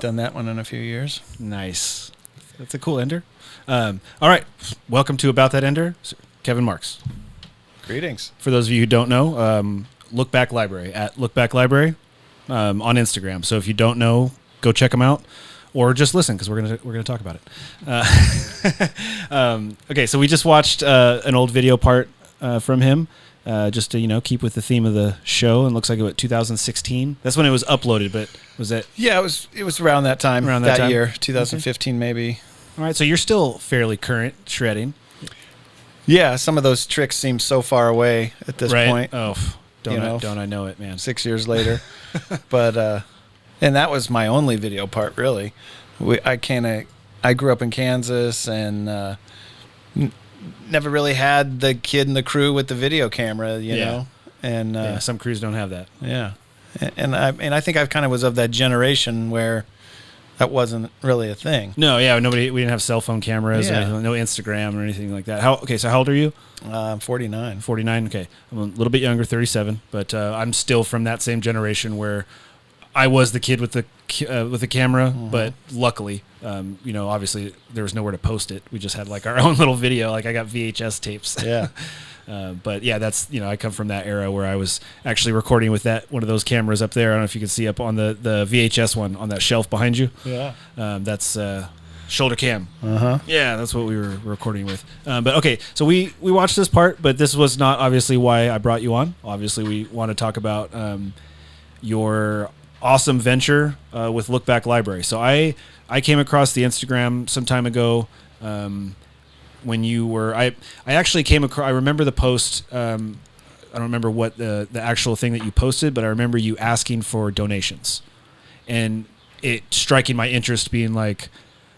done that one in a few years. Nice. That's a cool ender. All right. Welcome to About That Ender, Kevin Marks. Greetings. For those of you who don't know, Lookback Library, at Lookback Library on Instagram. So if you don't know, go check them out. Or just listen, because we're gonna talk about it. Okay, so we just watched an old video part from him, just to keep with the theme of the show. And looks like it was 2016. That's when it was uploaded. But was that? Yeah, it was around that time. Around that time? Year, 2015 maybe. All right, so you're still fairly current shredding. Yeah, some of those tricks seem so far away at this point. Oh, don't I know it, man? 6 years later, but. And that was my only video part, really. I grew up in Kansas and never really had the kid in the crew with the video camera, you know. And some crews don't have that. Yeah, and I think I kind of was of that generation where that wasn't really a thing. No, yeah, we didn't have cell phone cameras, or anything, no Instagram or anything like that. So how old are you? I'm 49. 49. Okay, I'm a little bit younger, 37, but I'm still from that same generation where I was the kid with the camera, but luckily, obviously there was nowhere to post it. We just had like our own little video. Like I got VHS tapes. Yeah. But yeah, that's I come from that era where I was actually recording with one of those cameras up there. I don't know if you can see up on the VHS one on that shelf behind you. Yeah. That's shoulder cam. Uh-huh. Yeah, that's what we were recording with. But okay, so we watched this part, but this was not obviously why I brought you on. Obviously, we want to talk about your awesome venture with Lookback Library. So I came across the Instagram some time ago when you were I actually came across. I remember the post. I don't remember what the actual thing that you posted, but I remember you asking for donations, and it striking my interest, being like,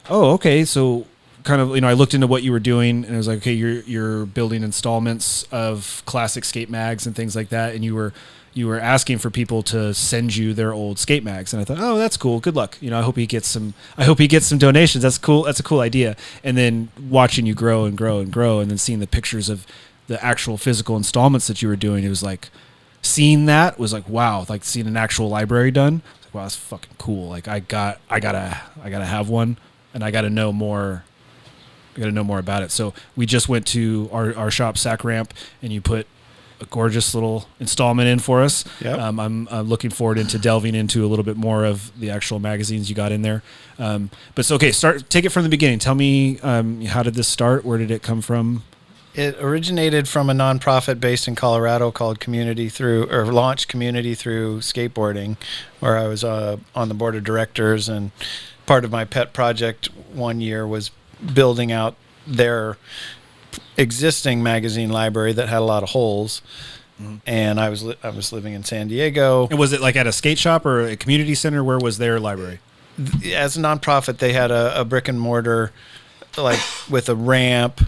oh, okay, so kind of I looked into what you were doing, and I was like, okay, you're building installments of classic skate mags and things like that, and you were asking for people to send you their old skate mags, and I thought, oh, that's cool. Good luck. I hope he gets some donations. That's cool. That's a cool idea. And then watching you grow and grow and grow, and then seeing the pictures of the actual physical installments that you were doing, it was like seeing that was like, wow, like seeing an actual library done. Like, wow, that's fucking cool. Like I gotta have one, and I gotta know more. I gotta know more about it. So we just went to our shop, Sack Ramp, and you put a gorgeous little installment in for us. Yep. I'm looking forward into delving into a little bit more of the actual magazines you got in there. But so, okay, take it from the beginning. Tell me, how did this start? Where did it come from? It originated from a nonprofit based in Colorado called launched Community Through Skateboarding, where I was on the board of directors, and part of my pet project one year was building out their existing magazine library that had a lot of holes. And I was living in San Diego. And was it like at a skate shop or a community center? Where was their library? As a nonprofit, they had a brick and mortar, like with a ramp,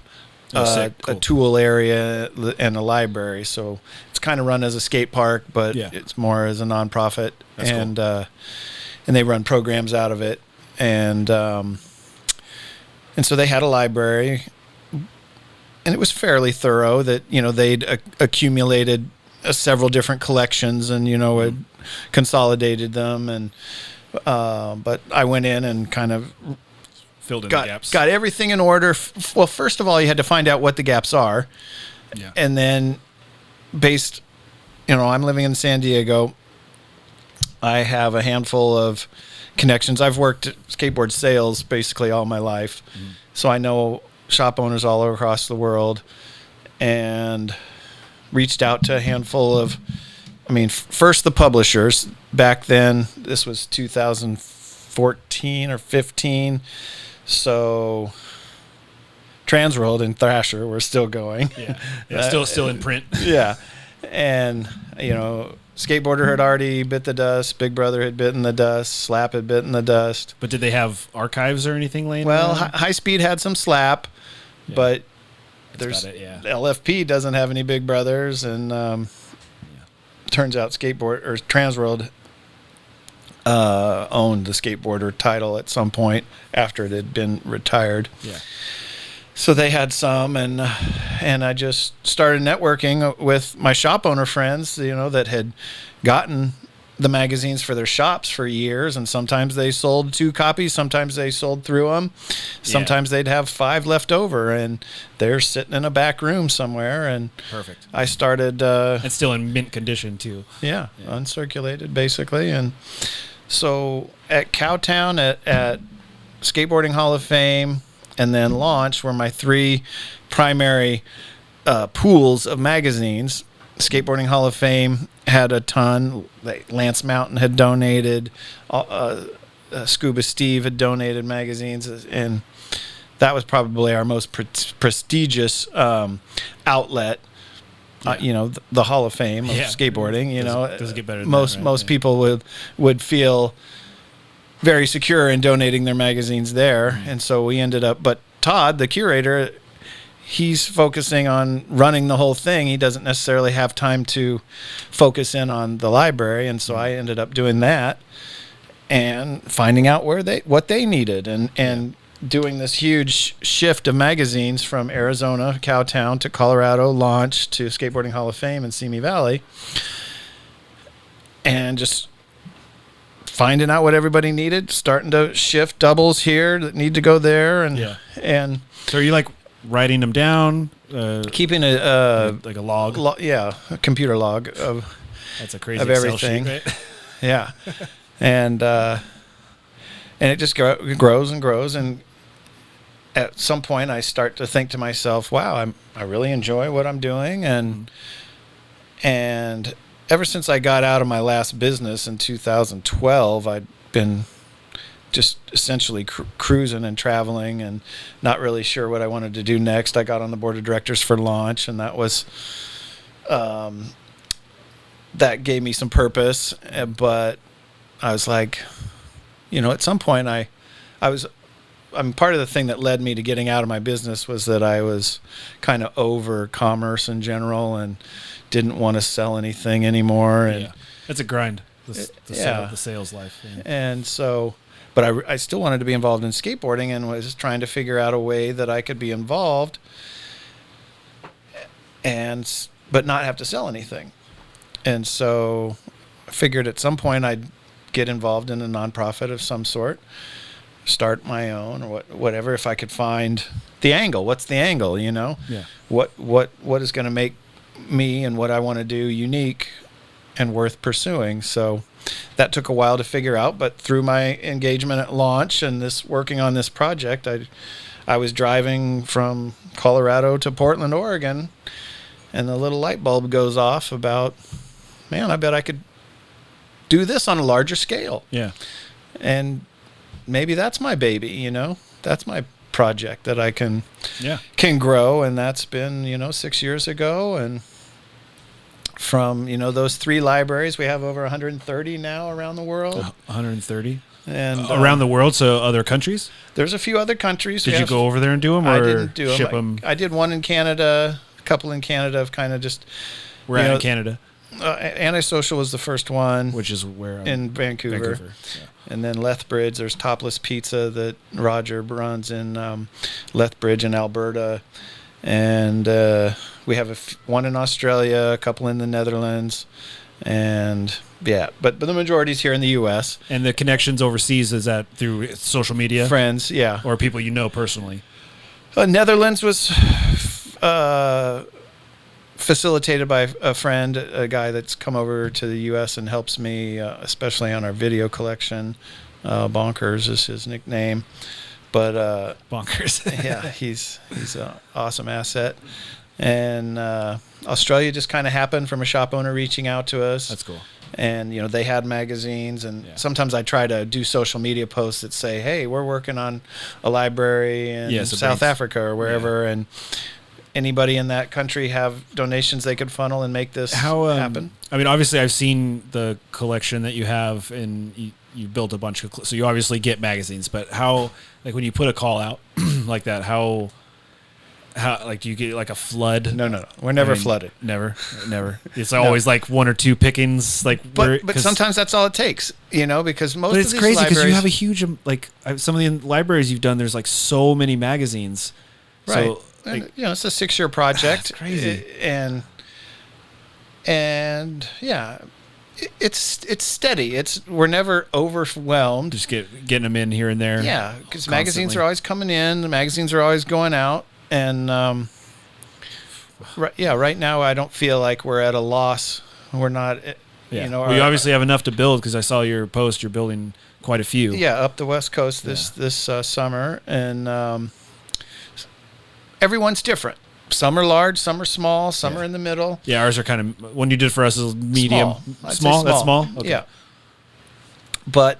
Cool. a tool area, and a library. So it's kind of run as a skate park, but it's more as a nonprofit. That's and cool. And they run programs out of it, and so they had a library. And it was fairly thorough. That they'd accumulated several different collections, and had consolidated them. And but I went in and kind of filled in the gaps. Got everything in order. Well, first of all, you had to find out what the gaps are, and then based, I'm living in San Diego. I have a handful of connections. I've worked at skateboard sales basically all my life, so I know shop owners all across the world, and reached out to a handful of, first the publishers. Back then, this was 2014 or 15, so Transworld and Thrasher were still going. Still in print. Yeah, and Skateboarder had already bit the dust. Big Brother had bitten the dust. Slap had bitten the dust. But did they have archives or anything laying Well, around? High Speed had some Slap, but That's LFP doesn't have any Big Brothers, and turns out Transworld owned the Skateboarder title at some point after it had been retired. Yeah. So they had some, and I just started networking with my shop owner friends, that had gotten the magazines for their shops for years, and sometimes they sold 2 copies, sometimes they sold through them, sometimes they'd have 5 left over, and they're sitting in a back room somewhere. And perfect. I started and still in mint condition too. Uncirculated basically. And so at Cowtown, at Skateboarding Hall of Fame, and then Launch were my 3 primary pools of magazines. Skateboarding Hall of Fame had a ton. Lance Mountain had donated. Scuba Steve had donated magazines, and that was probably our most prestigious outlet. The Hall of Fame of skateboarding. Does it get better than most that, right? most people would feel very secure in donating their magazines there, and so we ended up. But Todd, the curator, he's focusing on running the whole thing. He doesn't necessarily have time to focus in on the library, and so I ended up doing that and finding out what they needed, and doing this huge shift of magazines from Arizona, Cowtown, to Colorado, Launch, to Skateboarding Hall of Fame in Simi Valley, and just finding out what everybody needed, starting to shift doubles here that need to go there, and so are you like writing them down, keeping a like a log, a computer log of that's a crazy of Excel everything, sheet, right? yeah, and it just grows and grows, and at some point I start to think to myself, wow, I really enjoy what I'm doing, and ever since I got out of my last business in 2012, I'd been just essentially cruising and traveling and not really sure what I wanted to do next. I got on the board of directors for Launch, and that was that gave me some purpose. But I was like, at some point I'm part of the thing that led me to getting out of my business was that I was kind of over commerce in general and didn't want to sell anything anymore. And it's a grind. The sales life. Yeah. And so, but I still wanted to be involved in skateboarding and was trying to figure out a way that I could be involved but not have to sell anything. And so I figured at some point I'd get involved in a nonprofit of some sort, start my own or whatever, if I could find the angle. What's the angle, Yeah. What is going to make me and what I want to do unique and worth pursuing? So that took a while to figure out, but through my engagement at Launch and working on this project, I was driving from Colorado to Portland, Oregon, and the little light bulb goes off about, man, I bet I could do this on a larger scale. Yeah. And maybe that's my baby, That's my project that I can grow, and that's been, 6 years ago. And from, those 3 libraries, we have over 130 now around the world. 130? And around the world, so other countries? There's a few other countries. Did you go over there and do them, or I didn't do ship them? I did one in Canada, a couple in Canada of kind of just... We're in Canada. Antisocial was the first one. Which is where? In Vancouver. Yeah. And then Lethbridge, there's Topless Pizza that Roger runs in Lethbridge in Alberta. And we have one in Australia, a couple in the Netherlands. And but the majority's here in the U.S. And the connections overseas, is that through social media? Friends, yeah. Or people you know personally? Netherlands was... facilitated by a friend, a guy that's come over to the U.S. and helps me, especially on our video collection. Bonkers is his nickname, but Bonkers, yeah, he's an awesome asset. And Australia just kind of happened from a shop owner reaching out to us. That's cool. And they had magazines, and sometimes I try to do social media posts that say, "Hey, we're working on a library in South Africa or wherever," and anybody in that country have donations they could funnel and make this happen? I mean, obviously, I've seen the collection that you have, and you built a bunch of... So you obviously get magazines, but how, like, when you put a call out like that, how like, do you get, like, a flood? No. We're never flooded. Never. It's always, like, 1 or 2 pickings. Like, but sometimes that's all it takes, because most of these libraries... But it's crazy because you have a huge... Like, some of the libraries you've done, there's, like, so many magazines. Right. So, and, it's a 6-year project. That's crazy. And it's steady. We're never overwhelmed. Just getting them in here and there. Yeah, because magazines are always coming in. The magazines are always going out, and right now I don't feel like we're at a loss. We're not. Yeah. You know, well, you obviously have enough to build because I saw your post. You're building quite a few. Yeah, up the West Coast this summer, and everyone's different. Some are large, some are small, some are in the middle. Yeah, ours are kind of, one you did for us is medium. Small? That's small? Okay. Yeah. But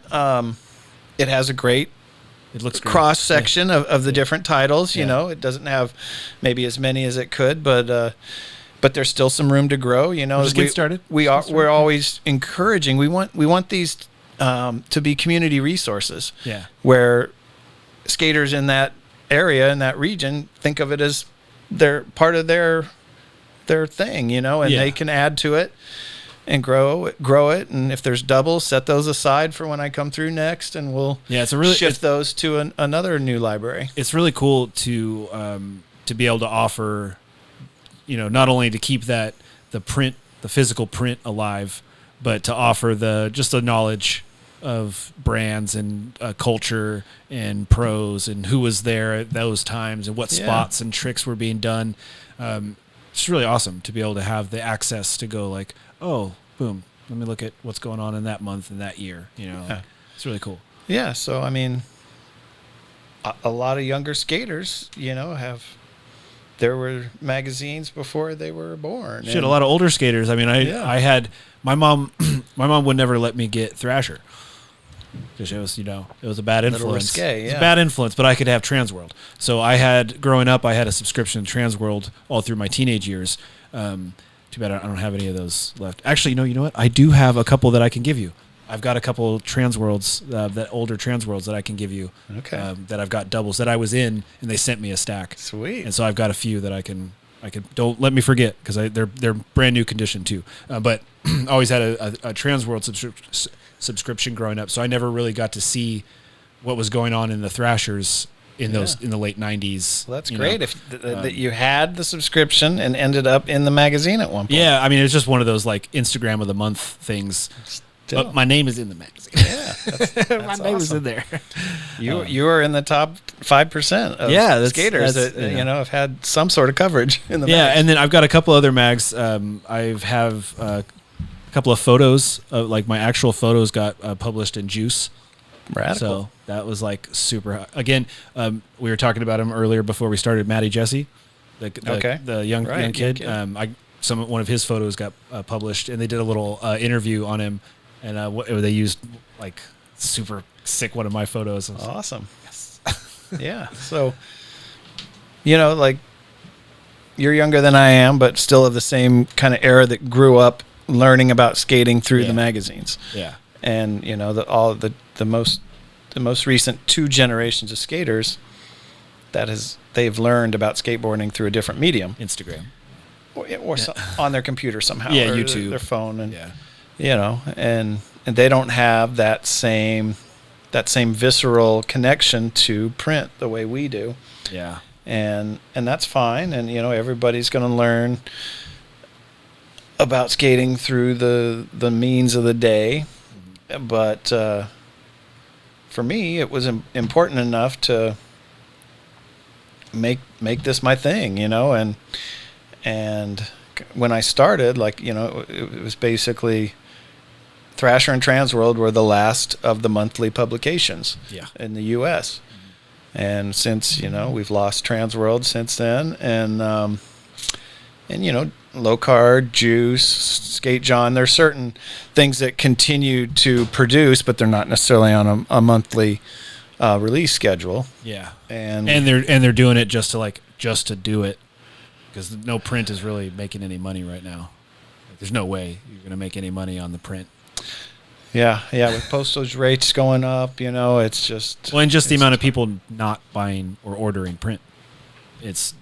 it has a great cross section of the different titles. You know, it doesn't have maybe as many as it could, but there's still some room to grow. You know, just get started. We're always encouraging. We want these to be community resources. Yeah. Where skaters in that area, in that region, think of it as they're part of their thing, you know, and they can add to it and grow it. And if there's doubles, set those aside for when I come through next, and we'll shift those to another new library. It's really cool to be able to offer, you know, not only to keep the physical print alive, but to offer the knowledge of brands and culture and pros and who was there at those times and what spots and tricks were being done. It's really awesome to be able to have the access to go like, oh, boom, let me look at what's going on in that month and that year. You know, it's really cool. Yeah. So, I mean, a lot of younger skaters, you know, there were magazines before they were born. A lot of older skaters. I mean, I had my mom would never let me get Thrasher. Because it was a bad influence. Risque, It's a bad influence, but I could have Transworld. So growing up, I had a subscription to Transworld all through my teenage years. Too bad I don't have any of those left. Actually, you know what? I do have a couple that I can give you. I've got a couple Transworlds, that older Transworlds that I can give you. Okay. That I've got doubles that I was in, and they sent me a stack. Sweet. And so I've got a few that I can. Don't let me forget because they're brand new condition too. But I always had a Transworld subscription growing up, so I never really got to see what was going on in the Thrashers in the late 90s. Well, that's great that you had the subscription and ended up in the magazine at one point. Yeah, I mean, it's just one of those like Instagram of the month things. But my name is in the magazine. Yeah, that's my name is in there. You are in the top 5% of skaters that you know have had some sort of coverage in the mag. And then I've got a couple other mags. I have a couple of photos of like my actual photos got published in Juice. Radical. So that was like super. Again, we were talking about him earlier before we started. Matty Jesse, the young kid. One of his photos got published, and they did a little interview on him. And they used like super sick one of my photos. Awesome. Yes. Yeah. So, you know, like you're younger than I am, but still of the same kind of era that grew up learning about skating through the magazines. Yeah. And you know the most recent 2 generations of skaters they've learned about skateboarding through a different medium, Instagram, or on their computer somehow. Yeah, or YouTube, their phone, and you know, and they don't have that same visceral connection to print the way we do. Yeah. And that's fine. And, you know, everybody's going to learn about skating through the means of the day. But for me, it was important enough to make this my thing, you know, and when I started, like, you know, it was basically Thrasher and Transworld were the last of the monthly publications in the U.S. And since, you know, we've lost Transworld since then, and you know, Low Card, Juice, Skate John, there's certain things that continue to produce, but they're not necessarily on a monthly release schedule. Yeah, and they're doing it just to do it, because no print is really making any money right now. There's no way you're going to make any money on the print. Yeah, with postage rates going up, you know, it's just... Well, and just the amount of people not buying or ordering print. It's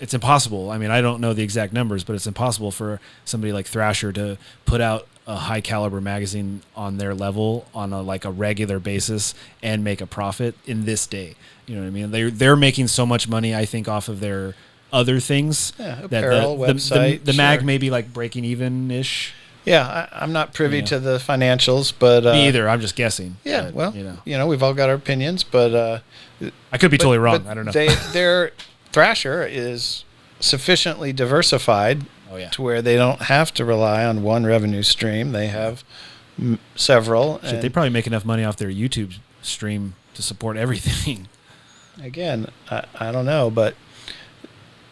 impossible. I mean, I don't know the exact numbers, but it's impossible for somebody like Thrasher to put out a high-caliber magazine on their level on a regular basis and make a profit in this day. You know what I mean? They're making so much money, I think, off of their other things. Yeah, apparel, website. The mag may be like breaking even-ish. Yeah, I'm not privy to the financials, but me either. I'm just guessing. Yeah, but, well, we've all got our opinions, but I could be totally wrong. I don't know. Their Thrasher is sufficiently diversified to where they don't have to rely on one revenue stream. They have several. They probably make enough money off their YouTube stream to support everything. Again, I don't know, but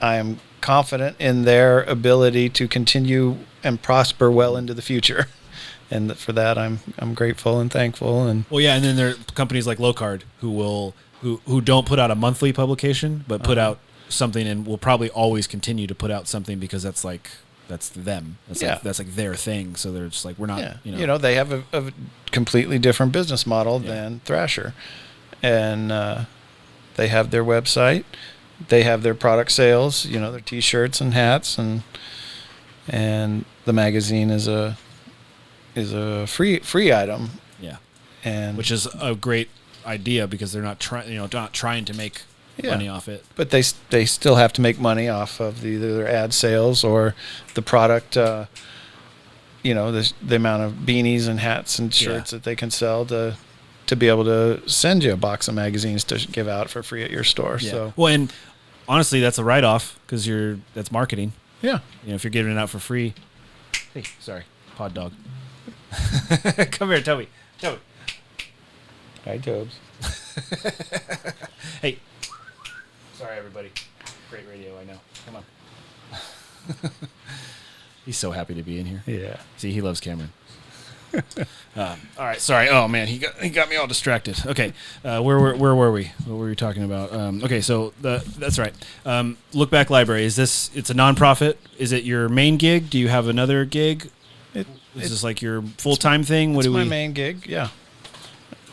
I am confident in their ability to continue and prosper well into the future, and for that I'm grateful and thankful. And and then there are companies like Locard who don't put out a monthly publication, but put out something, and will probably always continue to put out something because that's them. That's like their thing. So they're just like, we're not. They have a completely different business model than Thrasher, and they have their website. They have their product sales, their T-shirts and hats, and the magazine is a free item. Yeah, and which is a great idea because they're not trying to make money off it. But they still have to make money off of either their ad sales or the product. The amount of beanies and hats and shirts that they can sell to be able to send you a box of magazines to give out for free at your store. Yeah. So and honestly, that's a write-off because that's marketing. Yeah. If you're giving it out for free. Hey, sorry, pod dog. Come here, Toby. Hi, Tobes. Hey. Sorry, everybody. Great radio, I know. Come on. He's so happy to be in here. Yeah. See, he loves Cameron. All right, sorry. Oh man, he got me all distracted. Okay, where were we? What were we talking about? Okay, so that's right. Lookback Library, it's a nonprofit? Is it your main gig? Do you have another gig? Is this like your full-time thing? It's my main gig, yeah.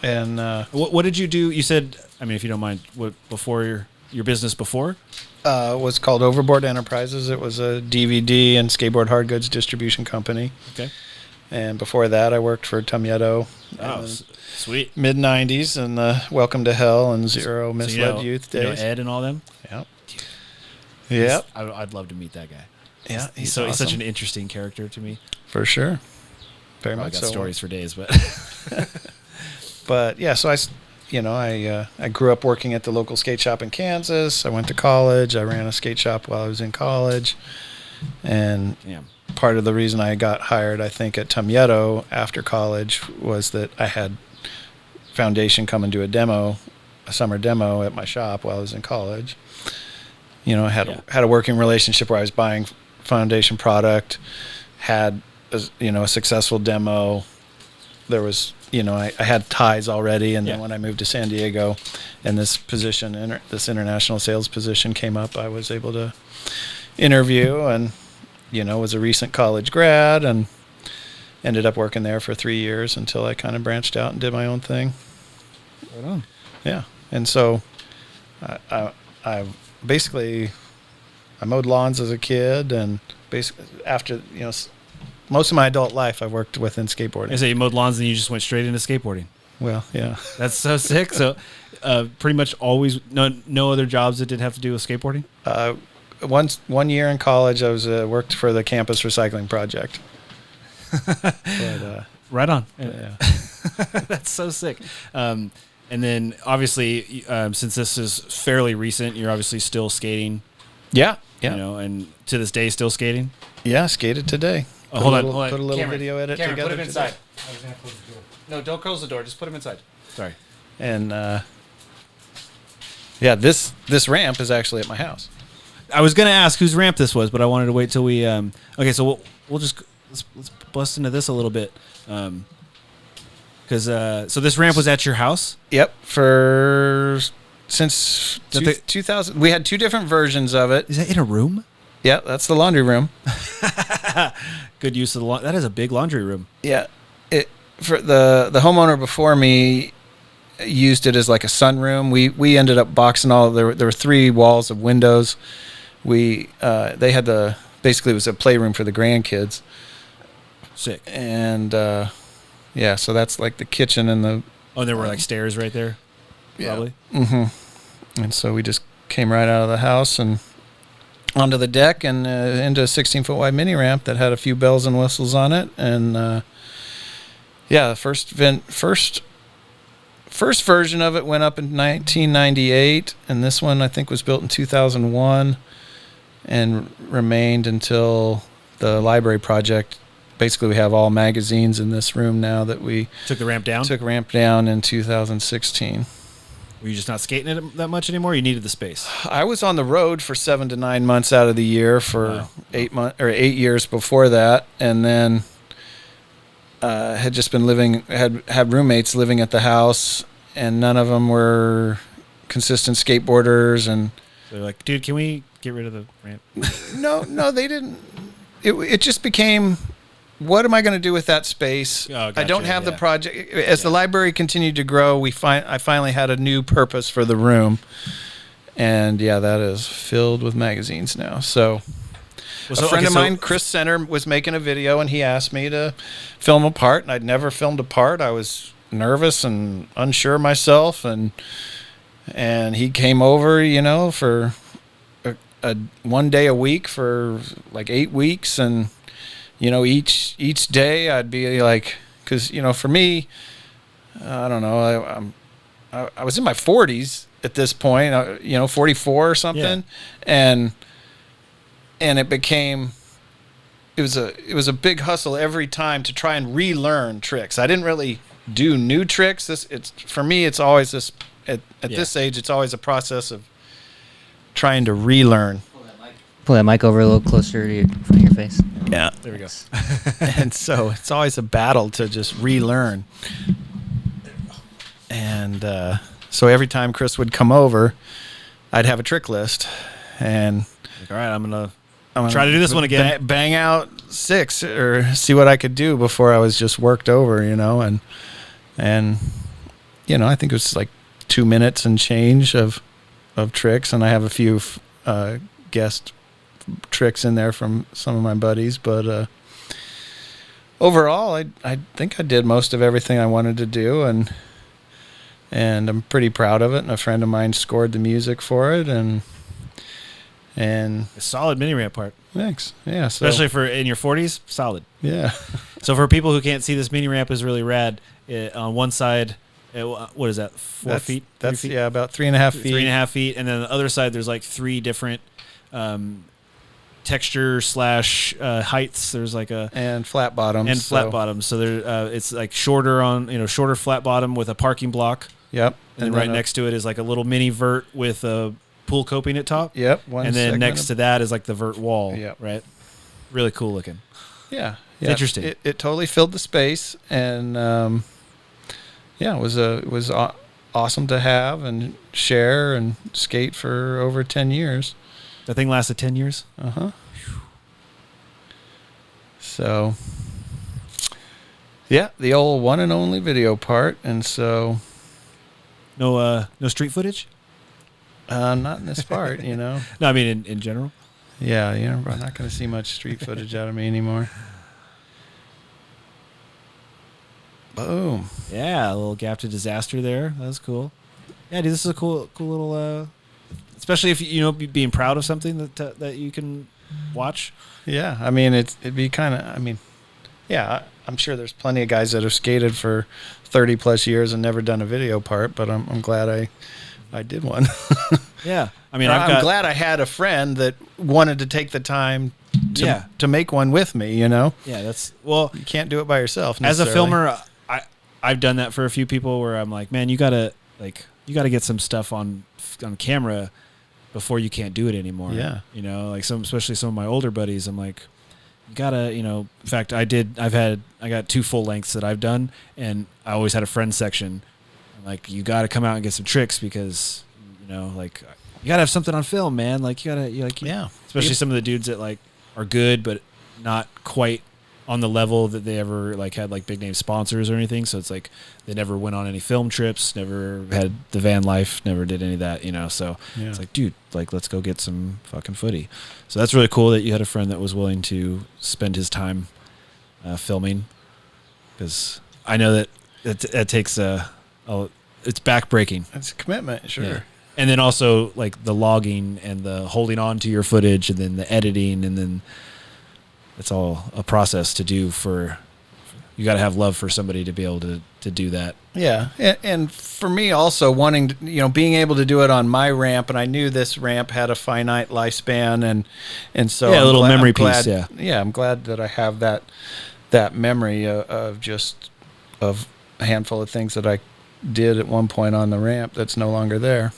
And what did you do? You said, I mean, if you don't mind, what before your business before? Was called Overboard Enterprises. It was a DVD and skateboard hard goods distribution company. Okay. And before that, I worked for Tumyeto. Oh, sweet. Mid-90s and the Welcome to Hell and Zero Misled Youth days. Ed and all them? Yep. Yep. I'd love to meet that guy. Yeah, he's awesome. such an interesting character to me. For sure. Very much got so. Stories for days, but... But, yeah, so I grew up working at the local skate shop in Kansas. I went to college. I ran a skate shop while I was in college. And... Yeah. Part of the reason I got hired, I think, at Tumyeto after college was that I had Foundation come and do a summer demo at my shop while I was in college. I had a working relationship where I was buying Foundation product, had a successful demo. There was, I had ties already, and then when I moved to San Diego, and this position, this international sales position came up, I was able to interview and. Was a recent college grad and ended up working there for 3 years until I kind of branched out and did my own thing. Right on. Yeah. And so I basically, I mowed lawns as a kid, and basically after, most of my adult life I worked within skateboarding. I say you mowed lawns and you just went straight into skateboarding. Well, yeah. That's so sick. So pretty much always, no other jobs that did have to do with skateboarding? 1 year in college, I was worked for the campus recycling project. Right on. Yeah. That's so sick. And then obviously, since this is fairly recent, you're obviously still skating. Yeah. Yeah. And to this day, still skating. Yeah, skated today. Hold on. Put a little Cameron, video edit together. Put him inside. Today. I was gonna close the door. No, don't close the door. Just put him inside. Sorry. And this ramp is actually at my house. I was gonna ask whose ramp this was, but I wanted to wait till we. Okay, so we'll just let's bust into this a little bit, because so this ramp was at your house. Yep, since 2000, we had two different versions of it. Is that in a room? Yeah, that's the laundry room. Good use of the that is a big laundry room. Yeah, for the homeowner before me used it as like a sunroom. We ended up boxing all. There were 3 walls of windows. They had basically it was a playroom for the grandkids. Sick. And so that's like the kitchen and the. Oh, there were like stairs right there. Yeah. Probably. Mm-hmm. And so we just came right out of the house and onto the deck and into a 16-foot wide mini ramp that had a few bells and whistles on it. And the first version of it went up in 1998, and this one I think was built in 2001 and remained until the library project. Basically, we have all magazines in this room now that we took ramp down in 2016. Were you just not skating it that much anymore? You needed the space. I was on the road for 7 to 9 months out of the year for 8 years before that, and then had just been had roommates living at the house, and none of them were consistent skateboarders. And they're like, "Dude, can we get rid of the ramp?" No, they didn't. It just became, what am I going to do with that space? Oh, gotcha, I don't have the project. As the library continued to grow, I finally had a new purpose for the room, and that is filled with magazines now. So. A friend of mine, Chris Center, was making a video, and he asked me to film a part, and I'd never filmed a part. I was nervous and unsure myself, and he came over, for a 1 day a week for like 8 weeks, and each day I'd be like, because for me, I don't know, I was in my 40s at this point, 44 or something, and it became, it was a big hustle every time to try and relearn tricks. I didn't really do new tricks. For me, it's always this, at this age, it's always a process of trying to relearn. Pull that mic over a little closer to your, front of your face. Yeah. There we go. And so it's always a battle to just relearn. And so every time Chris would come over, I'd have a trick list, and all right, I'm gonna try to do this one again. Bang out 6 or see what I could do before I was just worked over, and I think it was like 2 minutes and change of tricks, and I have a few guest tricks in there from some of my buddies, but overall, I think I did most of everything I wanted to do, and I'm pretty proud of it. And a friend of mine scored the music for it, and a solid mini ramp part. Thanks. Yeah. Especially for in your 40s, solid. Yeah. So for people who can't see, this mini ramp is really rad. On one side, what is that? 4 feet? That's 3 feet? about 3.5 feet. 3.5 feet, and then on the other side, there's like 3 different texture / heights. There's like and flat bottoms. So there, it's like shorter flat bottom with a parking block. Yep. And then right next to it is like a little mini vert with a pool coping at top. Yep. And then next to that is like the vert wall. Yep. Right. Really cool looking. Yeah. It's interesting. It totally filled the space, and it was awesome to have and share and skate for over 10 years. That thing lasted 10 years? Uh-huh. So, the old one and only video part, and so... No street footage? Not in this part, No, I mean in general. Yeah, I'm not going to see much street footage out of me anymore. Boom. Yeah, a little gap to disaster there. That was cool. Yeah, dude, this is a cool little... especially if, being proud of something that you can watch. Yeah, I mean, it'd be kind of... I'm sure there's plenty of guys that have skated for 30 plus years and never done a video part, but I'm glad I did one. Yeah, I mean, I'm glad I had a friend that wanted to take the time to make one with me. Yeah, you can't do it by yourself. As a filmer, I've done that for a few people where I'm like, man, you gotta get some stuff on camera before you can't do it anymore. Yeah, especially some of my older buddies, I'm like, you gotta, in fact, I got 2 full lengths that I've done, and I always had a friend section. I'm like, you gotta come out and get some tricks because, you gotta have something on film, man. Especially some of the dudes that are good, but not quite on the level that they ever had big name sponsors or anything. So it's like they never went on any film trips, never had the van life, never did any of that, So it's like, dude, let's go get some fucking footy. So that's really cool that you had a friend that was willing to spend his time filming, because I know that it takes it's backbreaking. It's a commitment, sure. And then also like the logging and the holding on to your footage and then the editing, and then it's all a process to do. You got to have love for somebody to be able to do that. Yeah. And for me also wanting to, being able to do it on my ramp, and I knew this ramp had a finite lifespan, and so a little memory piece. Yeah. I'm glad that I have that memory of a handful of things that I did at one point on the ramp that's no longer there.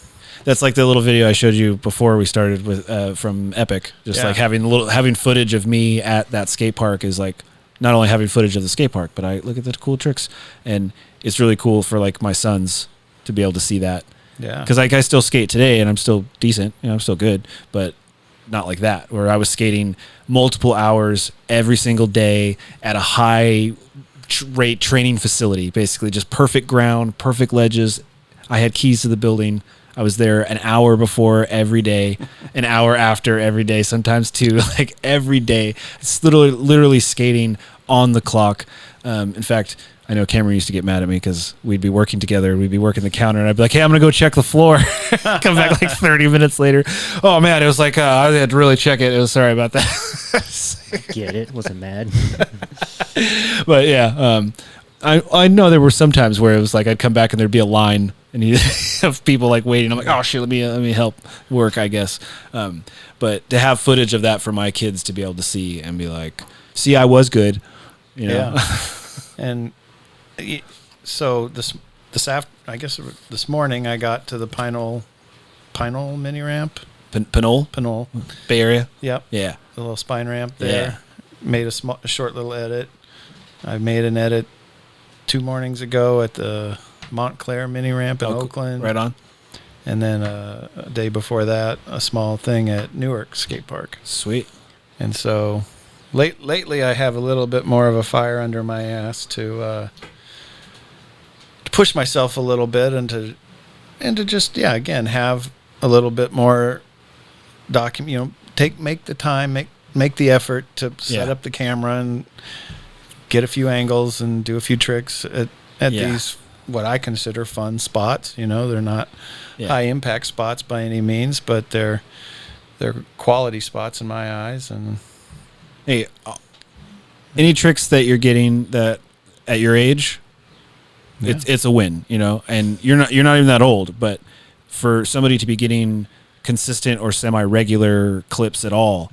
That's like the little video I showed you before we started with from Epic. Just like having footage of me at that skate park is like not only having footage of the skate park, but I look at the cool tricks, and it's really cool for like my sons to be able to see that. Yeah. Because like I still skate today, and I'm still decent. I'm still good, but not like that where I was skating multiple hours every single day at a high rate training facility, basically just perfect ground, perfect ledges. I had keys to the building. I was there an hour before every day, an hour after every day, sometimes two, like every day. It's literally skating on the clock. In fact, I know Cameron used to get mad at me because we'd be working together. We'd be working the counter, and I'd be like, hey, I'm going to go check the floor. Come back like 30 minutes later. Oh, man, it was like, I had to really check it. It was sorry about that. Get it? Wasn't mad. But yeah, I know there were some times where it was like I'd come back and there'd be a line and you have people like waiting. I'm like, oh shit, let me help work, I guess. But to have footage of that for my kids to be able to see and be like, see, I was good, Yeah. And so I guess this morning I got to the Pinole mini ramp. Pinole, Bay Area. Yep. Yeah. The little spine ramp there. Yeah. Made a short little edit. I made an edit 2 mornings ago at the Montclair mini ramp in Oakland. Right on. And then a day before that, a small thing at Newark Skate Park. Sweet. And so lately I have a little bit more of a fire under my ass to push myself a little bit and to just, again, have a little bit more document, make the time, make the effort to set up the camera and get a few angles and do a few tricks at these what I consider fun spots. They're not high impact spots by any means, but they're quality spots in my eyes. And hey, any tricks that you're getting that at your age, it's a win, and you're not even that old, but for somebody to be getting consistent or semi-regular clips at all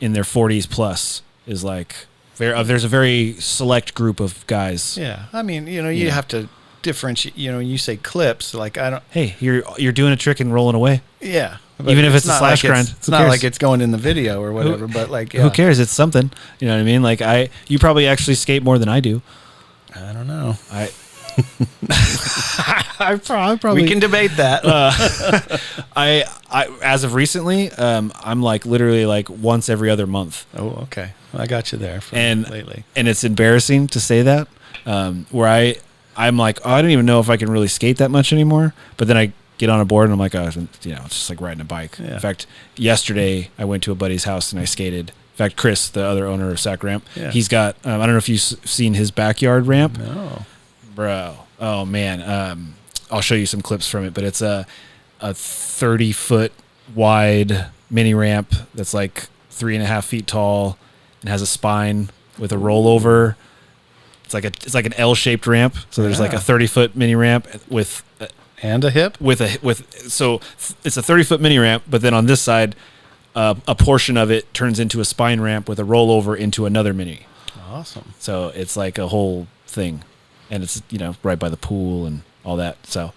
in their 40s plus is like there's a very select group of guys. Yeah. I mean, you have to differentiate, you say clips, like I don't. Hey, you're doing a trick and rolling away. Yeah. Even if it's a slash grind. It's not like it's going in the video or whatever, but like, who cares? It's something. You know what I mean? Like you probably actually skate more than I do. I don't know. I probably. We can debate that. I as of recently, I'm like literally like once every other month. Oh, okay. Well, I got you there. Lately, and it's embarrassing to say that. Where I'm like, I don't even know if I can really skate that much anymore. But then I get on a board and I'm like, it's just like riding a bike. Yeah. In fact, yesterday I went to a buddy's house and I skated. In fact, Chris, the other owner of Sac Ramp, he's got. I don't know if you've seen his backyard ramp. No. Bro, oh man, I'll show you some clips from it, but it's a 30-foot wide mini ramp that's like 3.5 feet tall and has a spine with a rollover. It's like an L-shaped ramp. So there's like a 30-foot mini ramp with and a hip so it's a 30-foot mini ramp, but then on this side, a portion of it turns into a spine ramp with a rollover into another mini. Awesome. So it's like a whole thing. And it's, right by the pool and all that. So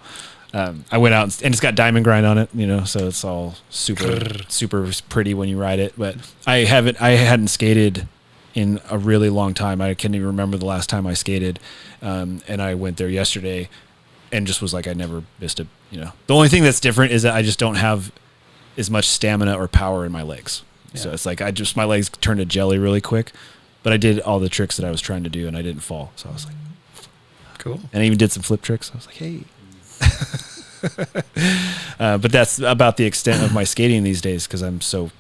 I went out and it's got diamond grind on it, so it's all super pretty when you ride it. But I hadn't skated in a really long time. I can't even remember the last time I skated. And I went there yesterday and just was like, I never missed the only thing that's different is that I just don't have as much stamina or power in my legs. Yeah. So it's like, my legs turned to jelly really quick, but I did all the tricks that I was trying to do and I didn't fall. So I was like, cool. And I even did some flip tricks. I was like, hey. But that's about the extent of my skating these days because I'm so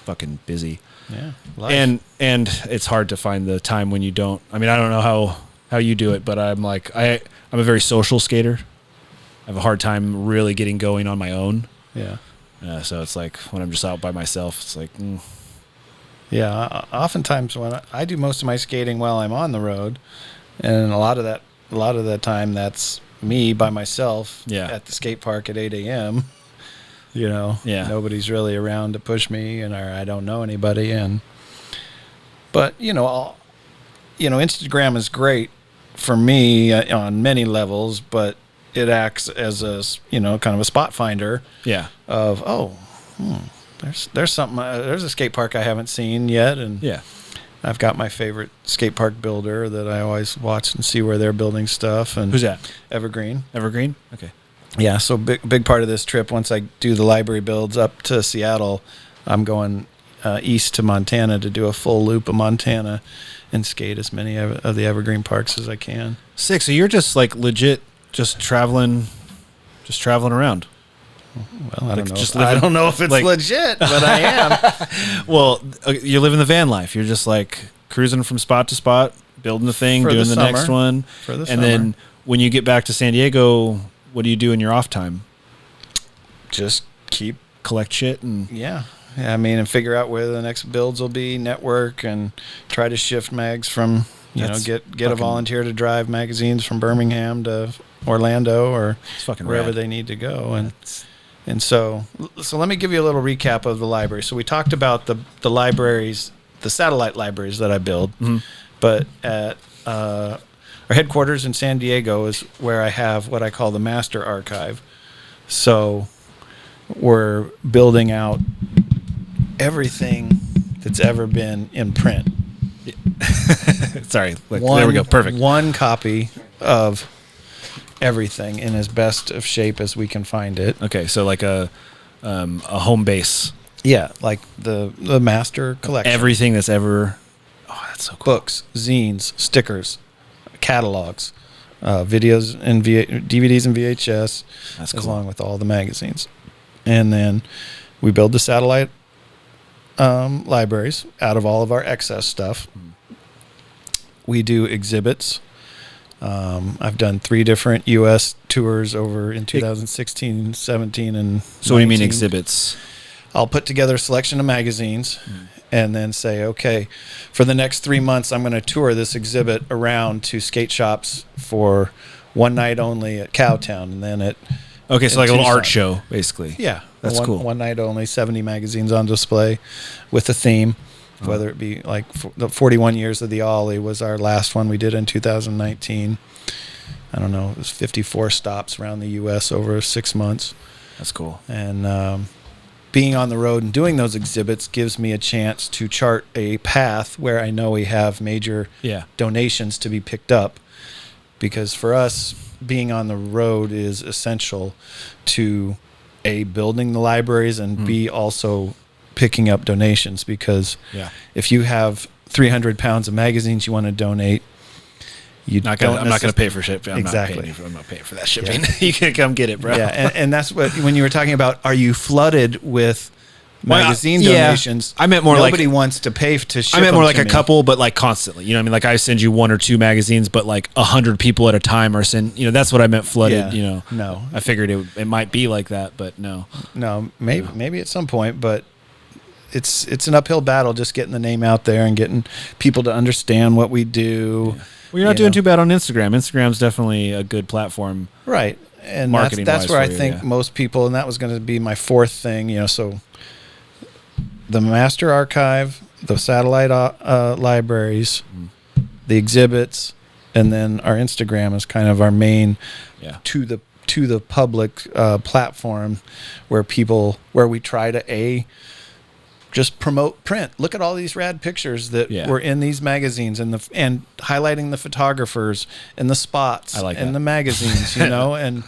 fucking busy. Yeah. Life. And it's hard to find the time when you don't. I mean, I don't know how you do it, but I'm like, I'm a very social skater. I have a hard time really getting going on my own. Yeah. So it's like when I'm just out by myself, it's like, Yeah. Oftentimes when I do most of my skating while I'm on the road, and a lot of the time that's me by myself at the skate park at 8 a.m. Nobody's really around to push me, or I don't know anybody. But Instagram is great for me on many levels, but it acts as a kind of a spot finder. Yeah. Of there's something. There's a skate park I haven't seen yet, and I've got my favorite skate park builder that I always watch and see where they're building stuff. And who's that? Evergreen. Evergreen. Okay. Yeah. So big part of this trip. Once I do the library builds up to Seattle, I'm going east to Montana to do a full loop of Montana and skate as many of the Evergreen parks as I can. Sick. So you're just like legit, just traveling around. Well, I don't know if it's legit, but I am. Well, you're living the van life. You're just like cruising from spot to spot, building the thing, doing the next one. And then when you get back to San Diego, what do you do in your off time? Just collect shit and and figure out where the next builds will be, network, and try to shift mags from get a volunteer to drive magazines from Birmingham to Orlando or wherever they need to go. And so let me give you a little recap of the library. So we talked about the libraries, the satellite libraries that I build, but at our headquarters in San Diego is where I have what I call the master archive. So we're building out everything that's ever been in print. Sorry, there we go. Perfect. One copy of everything in as best of shape as we can find it. Okay, so like a home base. Yeah, like the master collection. Everything that's ever. Oh, that's so cool. Books, zines, stickers, catalogs, videos and DVDs and VHS, that's cool. Along with all the magazines. And then we build the satellite libraries out of all of our excess stuff. We do exhibits. I've done 3 different U.S. tours over in 2016, 17, and 19. So what do you mean exhibits? I'll put together a selection of magazines and then say, okay, for the next 3 months, I'm going to tour this exhibit around to skate shops for one night only at Cowtown, and then at okay, so like a little art show, basically. Yeah, that's cool. One night only, 70 magazines on display with a theme. Whether it be like the 41 Years of the Ollie was our last one we did in 2019. I don't know, it was 54 stops around the U.S. over 6 months. That's cool. And being on the road and doing those exhibits gives me a chance to chart a path where I know we have major donations to be picked up. Because for us, being on the road is essential to A, building the libraries, and B, also picking up donations, because if you have 300 pounds of magazines you want to donate, I'm not going to pay for shipping. Exactly. I'm not paying for that shipping. You can come get it, bro. Yeah, and that's what, when you were talking about, are you flooded with magazine donations? I meant more nobody wants to pay to ship. I meant more like a me. couple, but like constantly. You know what I mean? Like I send you 1 or 2 magazines, but like 100 people at a time are sending. That's what I meant flooded. Yeah. No, I figured it might be like that, but no. Maybe at some point, but it's an uphill battle just getting the name out there and getting people to understand what we do. Yeah. Well, you're not doing too bad on Instagram. Instagram's definitely a good platform. Right. And that's where I think most people, and that was going to be my 4th thing, so the master archive, the satellite libraries, the exhibits, and then our Instagram is kind of our main to the public platform where we try to just promote print. Look at all these rad pictures that were in these magazines, and highlighting the photographers and the spots and the magazines, and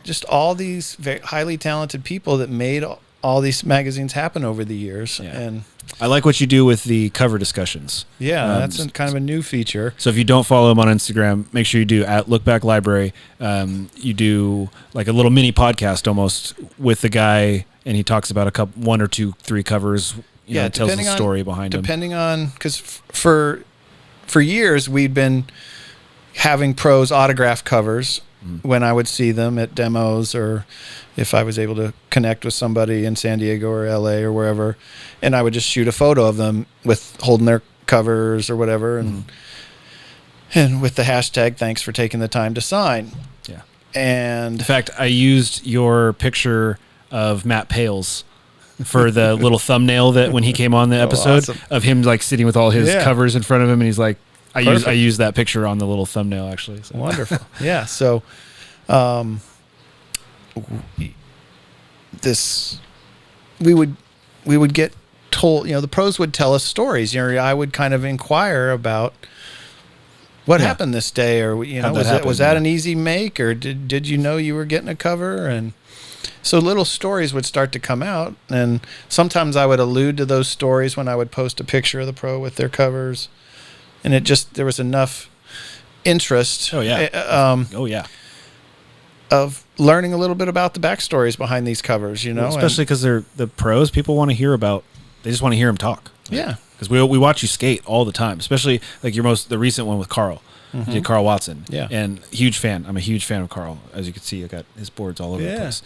just all these very highly talented people that made all these magazines happen over the years. Yeah. And I like what you do with the cover discussions. Yeah, that's kind of a new feature. So if you don't follow him on Instagram, make sure you do at Lookback Library. You do like a little mini podcast almost with the guy, and he talks about 1 or 2, 3 covers. Tells the story behind them. Depending on, because for years we'd been having pros autograph covers when I would see them at demos, or if I was able to connect with somebody in San Diego or LA or wherever, and I would just shoot a photo of them with holding their covers or whatever, and with the hashtag "thanks for taking the time to sign." Yeah. And in fact, I used your picture of Matt Pales for the little thumbnail that when he came on the episode of him like sitting with all his covers in front of him, and he's like, I used that picture on the little thumbnail actually. So. Wonderful. Yeah. So, we would get told, the pros would tell us stories. I would kind of inquire about what happened this day, or was that an easy make, or did you know you were getting a cover? And so little stories would start to come out, and sometimes I would allude to those stories when I would post a picture of the pro with their covers, and there was enough interest. Of learning a little bit about the backstories behind these covers, especially because they're the pros. People want to hear about. They just want to hear them talk. Yeah, because we watch you skate all the time, especially like the recent one with Carl. You did Carl Watson. Yeah, and huge fan. I'm a huge fan of Carl. As you can see, I got his boards all over the place.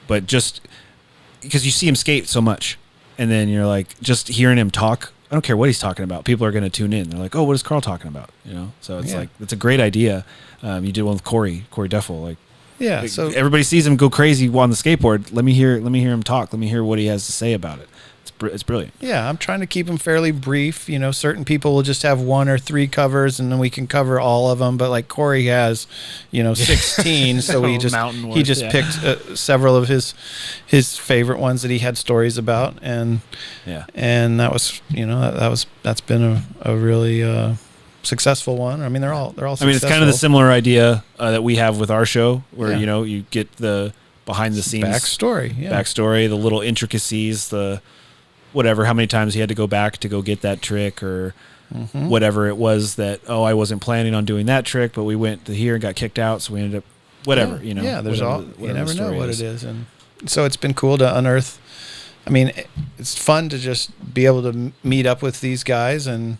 But just because you see him skate so much, and then you're like just hearing him talk. I don't care what he's talking about. People are going to tune in. They're like, "Oh, what is Carl talking about?" So it's like it's a great idea. You did one with Corey Duffel. Like, so everybody sees him go crazy on the skateboard. Let me hear him talk. Let me hear what he has to say about it. It's brilliant. Yeah, I'm trying to keep them fairly brief. Certain people will just have 1 or 3 covers, and then we can cover all of them. But like Corey has, 16, so he just picked several of his favorite ones that he had stories about, and that was that's been a really successful one. I mean, they're all successful. I mean, it's kind of the similar idea that we have with our show, where you get the behind the scenes backstory, the little intricacies, the whatever, how many times he had to go back to go get that trick, or whatever it was that, I wasn't planning on doing that trick, but we went to here and got kicked out, so we ended up whatever. There's you never know what it is, and so it's been cool to unearth. I mean, it's fun to just be able to meet up with these guys and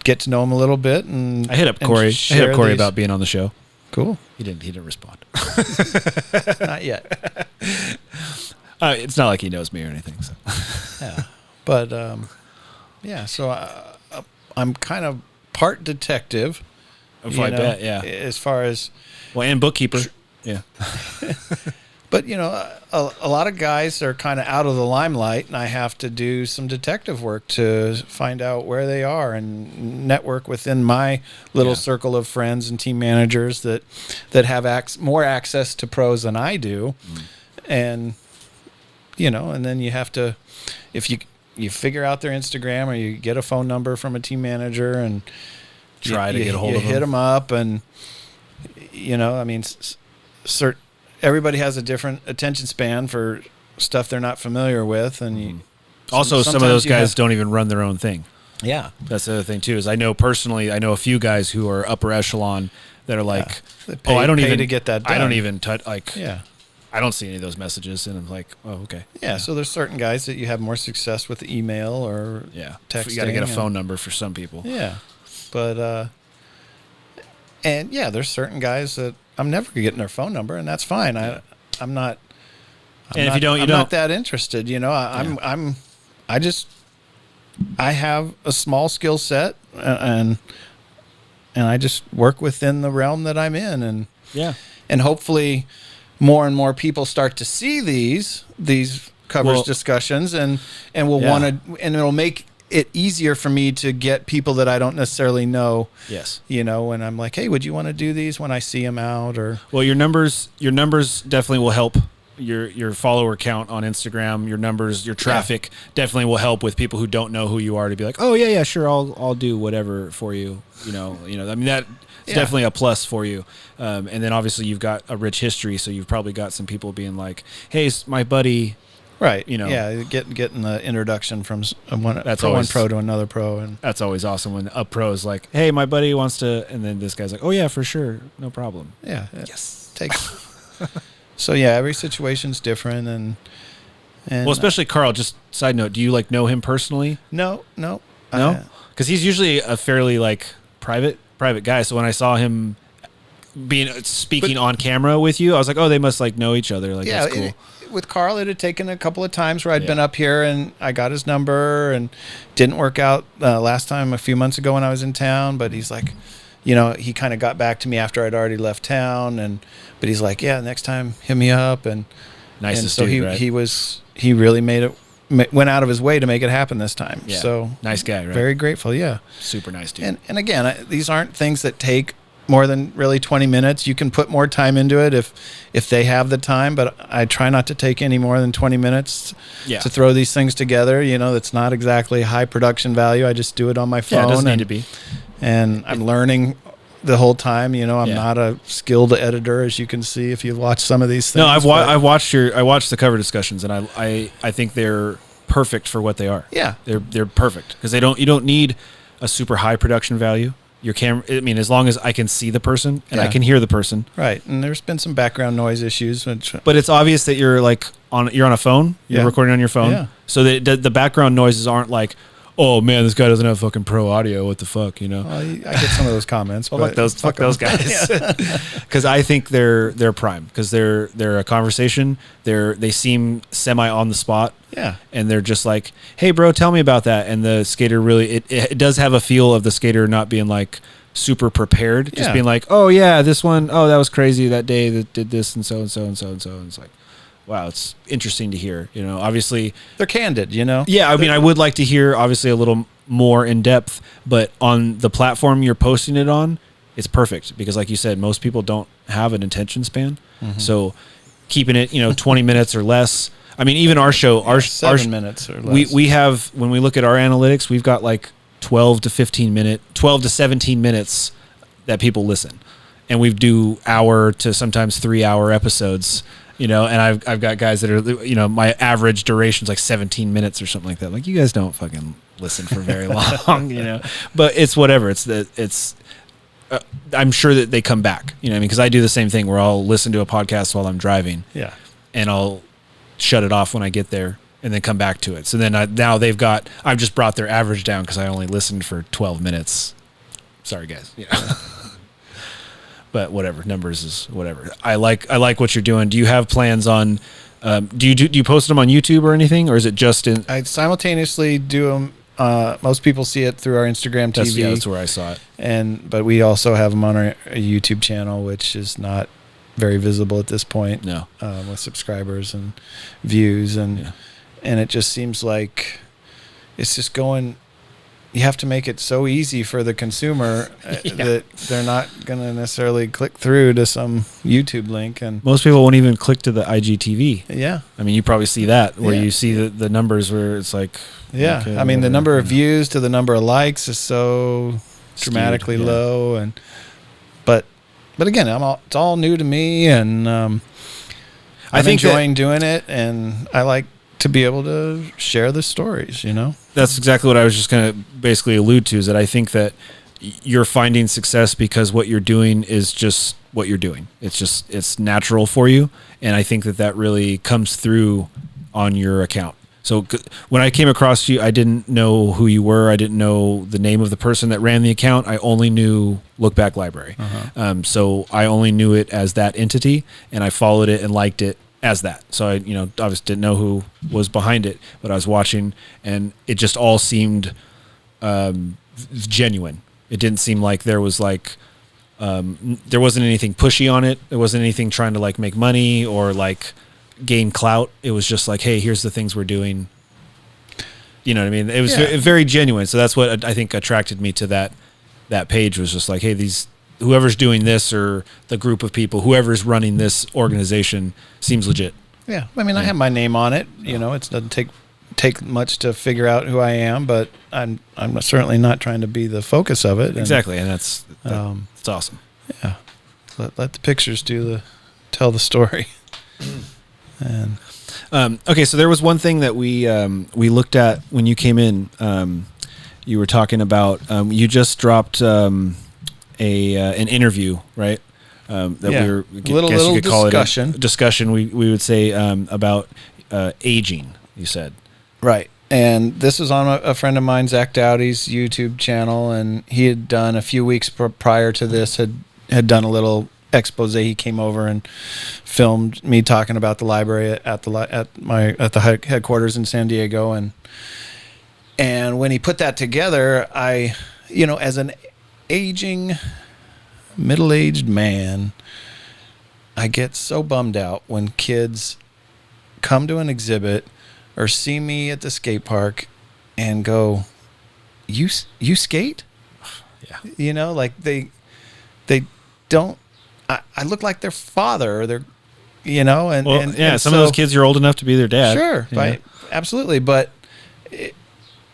get to know them a little bit. And I hit up Corey about being on the show. Cool. He didn't respond. Not yet. It's not like he knows me or anything. So. Yeah, but so I'm kind of part detective. I bet. Yeah. As far as and bookkeeper. Yeah. But a lot of guys are kind of out of the limelight, and I have to do some detective work to find out where they are and network within my little circle of friends and team managers that have more access to pros than I do, and then you have to, if you figure out their Instagram, or you get a phone number from a team manager and try to get a hold of them. Hit them up, and I mean, everybody has a different attention span for stuff they're not familiar with, and also some of those guys don't even run their own thing. Yeah, that's the other thing too. Is I know a few guys who are upper echelon that are like, I don't even to get that done. I don't even touch I don't see any of those messages, and I'm like, oh, okay. Yeah, so there's certain guys that you have more success with the email or texting. You got to get a phone number for some people. Yeah, but there's certain guys that I'm never getting their phone number, and that's fine. I'm not. If you don't, I'm not that interested. I have a small skill set, and I just work within the realm that I'm in, and hopefully more and more people start to see these covers discussions, and will want to, and it'll make it easier for me to get people that I don't necessarily know. Yes. When I'm like, hey, would you want to do these when I see them out? Or your numbers definitely will help. Your follower count on Instagram, your numbers, your traffic definitely will help with people who don't know who you are to be like, oh yeah, sure, I'll do whatever for you. I mean, that's definitely a plus for you. And then obviously you've got a rich history, so you've probably got some people being like, hey, my buddy. Right. Getting the introduction from one pro to another pro, and that's always awesome when a pro is like, hey, my buddy wants to, and then this guy's like, oh yeah, for sure, no problem. Yeah. Yes. So every situation's different, and well, especially Carl. Just side note, do you know him personally? No. Because he's usually a fairly private private guy. So when I saw him speaking on camera with you, I was like, oh, they must like know each other. Like, that's cool. With Carl, it had taken a couple of times where I'd been up here and I got his number and didn't work out last time a few months ago when I was in town. But he's like, he kind of got back to me after I'd already left town, but he's like, yeah, next time hit me up. And nicest so dude, right? he really went out of his way to make it happen this time. Yeah. So nice guy, right? Very grateful. Yeah. Super nice dude. And again, these aren't things that take more than really 20 minutes. You can put more time into it if they have the time, but I try not to take any more than 20 minutes to throw these things together. It's not exactly high production value. I just do it on my phone. Yeah, it doesn't need to be. And I'm learning the whole time. I'm not a skilled editor, as you can see if you watch some of these things. No, I watched the cover discussions, and I think they're perfect for what they are. Yeah, they're perfect because you don't need a super high production value. Your camera, I mean, as long as I can see the person and I can hear the person. Right. And there's been some background noise issues. But it's obvious that you're on a phone. You're recording on your phone. Yeah. So the background noises aren't like, oh man, this guy doesn't have fucking pro audio. What the fuck, Well, I get some of those comments. Fuck those guys. Because I think they're prime. Because they're a conversation. They seem semi on the spot. Yeah. And they're just like, hey bro, tell me about that. And the skater really, it does have a feel of the skater not being like super prepared. Just being like, oh yeah, this one, oh that was crazy that day that did this and so and so and so and so. And it's like, wow, it's interesting to hear. Obviously they're candid. Yeah, I mean, I would like to hear obviously a little more in depth, but on the platform you're posting it on, it's perfect because, like you said, most people don't have an attention span. Mm-hmm. So keeping it, 20 minutes or less. I mean, even our show, 7 minutes or less. We have, when we look at our analytics, we've got like 12 to 17 minutes that people listen, and we do hour to sometimes 3 hour episodes. And I've got guys that are, my average duration's like 17 minutes or something like that. Like, you guys don't fucking listen for very long, but it's whatever. I'm sure that they come back, because I do the same thing where I'll listen to a podcast while I'm driving. Yeah. And I'll shut it off when I get there and then come back to it. So then I've just brought their average down because I only listened for 12 minutes. Sorry guys. Yeah. But whatever, numbers is whatever. I like what you're doing. Do you have plans on? Do you post them on YouTube or anything, or is it just in? I simultaneously do them. Most people see it through our Instagram TV. That's where I saw it. But we also have them on our YouTube channel, which is not very visible at this point. No, with subscribers and views, and it just seems like it's just going. You have to make it so easy for the consumer that they're not going to necessarily click through to some YouTube link. And most people won't even click to the IGTV. Yeah. I mean, you probably see that where you see the numbers where it's like, yeah. Okay, I mean, the number of views to the number of likes is so dramatically low. But again, it's all new to me, and I'm enjoying doing it, and I like to be able to share the stories, That's exactly what I was just going to basically allude to, is that I think that you're finding success because what you're doing is just what you're doing. It's natural for you. And I think that really comes through on your account. So when I came across you, I didn't know who you were. I didn't know the name of the person that ran the account. I only knew Lookback Library. Uh-huh. So I only knew it as that entity, and I followed it and liked it as that. So I, obviously didn't know who was behind it, but I was watching, and it just all seemed genuine. It didn't seem like there was there wasn't anything pushy on it. There wasn't anything trying to make money or gain clout. It was just like, hey, here's the things we're doing. You know what I mean? It was very genuine. So that's what I think attracted me to that page, was just like, hey, whoever's doing this, or the group of people, whoever's running this organization, seems legit. Yeah. I mean, I have my name on it. It doesn't take much to figure out who I am, but I'm certainly not trying to be the focus of it. Exactly. And that's awesome. Yeah. Let the pictures tell the story. And okay. So there was one thing that we looked at when you came in. You were talking about, you just dropped, an interview, right? That we were, little you could call discussion. It a discussion. We would say about aging. You said, right? and this was on a friend of mine, Zach Dowdy's YouTube channel, and he had done a few weeks prior to this had done a little expose. He came over and filmed me talking about the library at the headquarters in San Diego, and when he put that together, I, as an aging middle-aged man, I get so bummed out when kids come to an exhibit or see me at the skate park and go, you skate? Yeah. Like they don't, I look like their father or their, and some of those kids are old enough to be their dad. Sure. Absolutely. But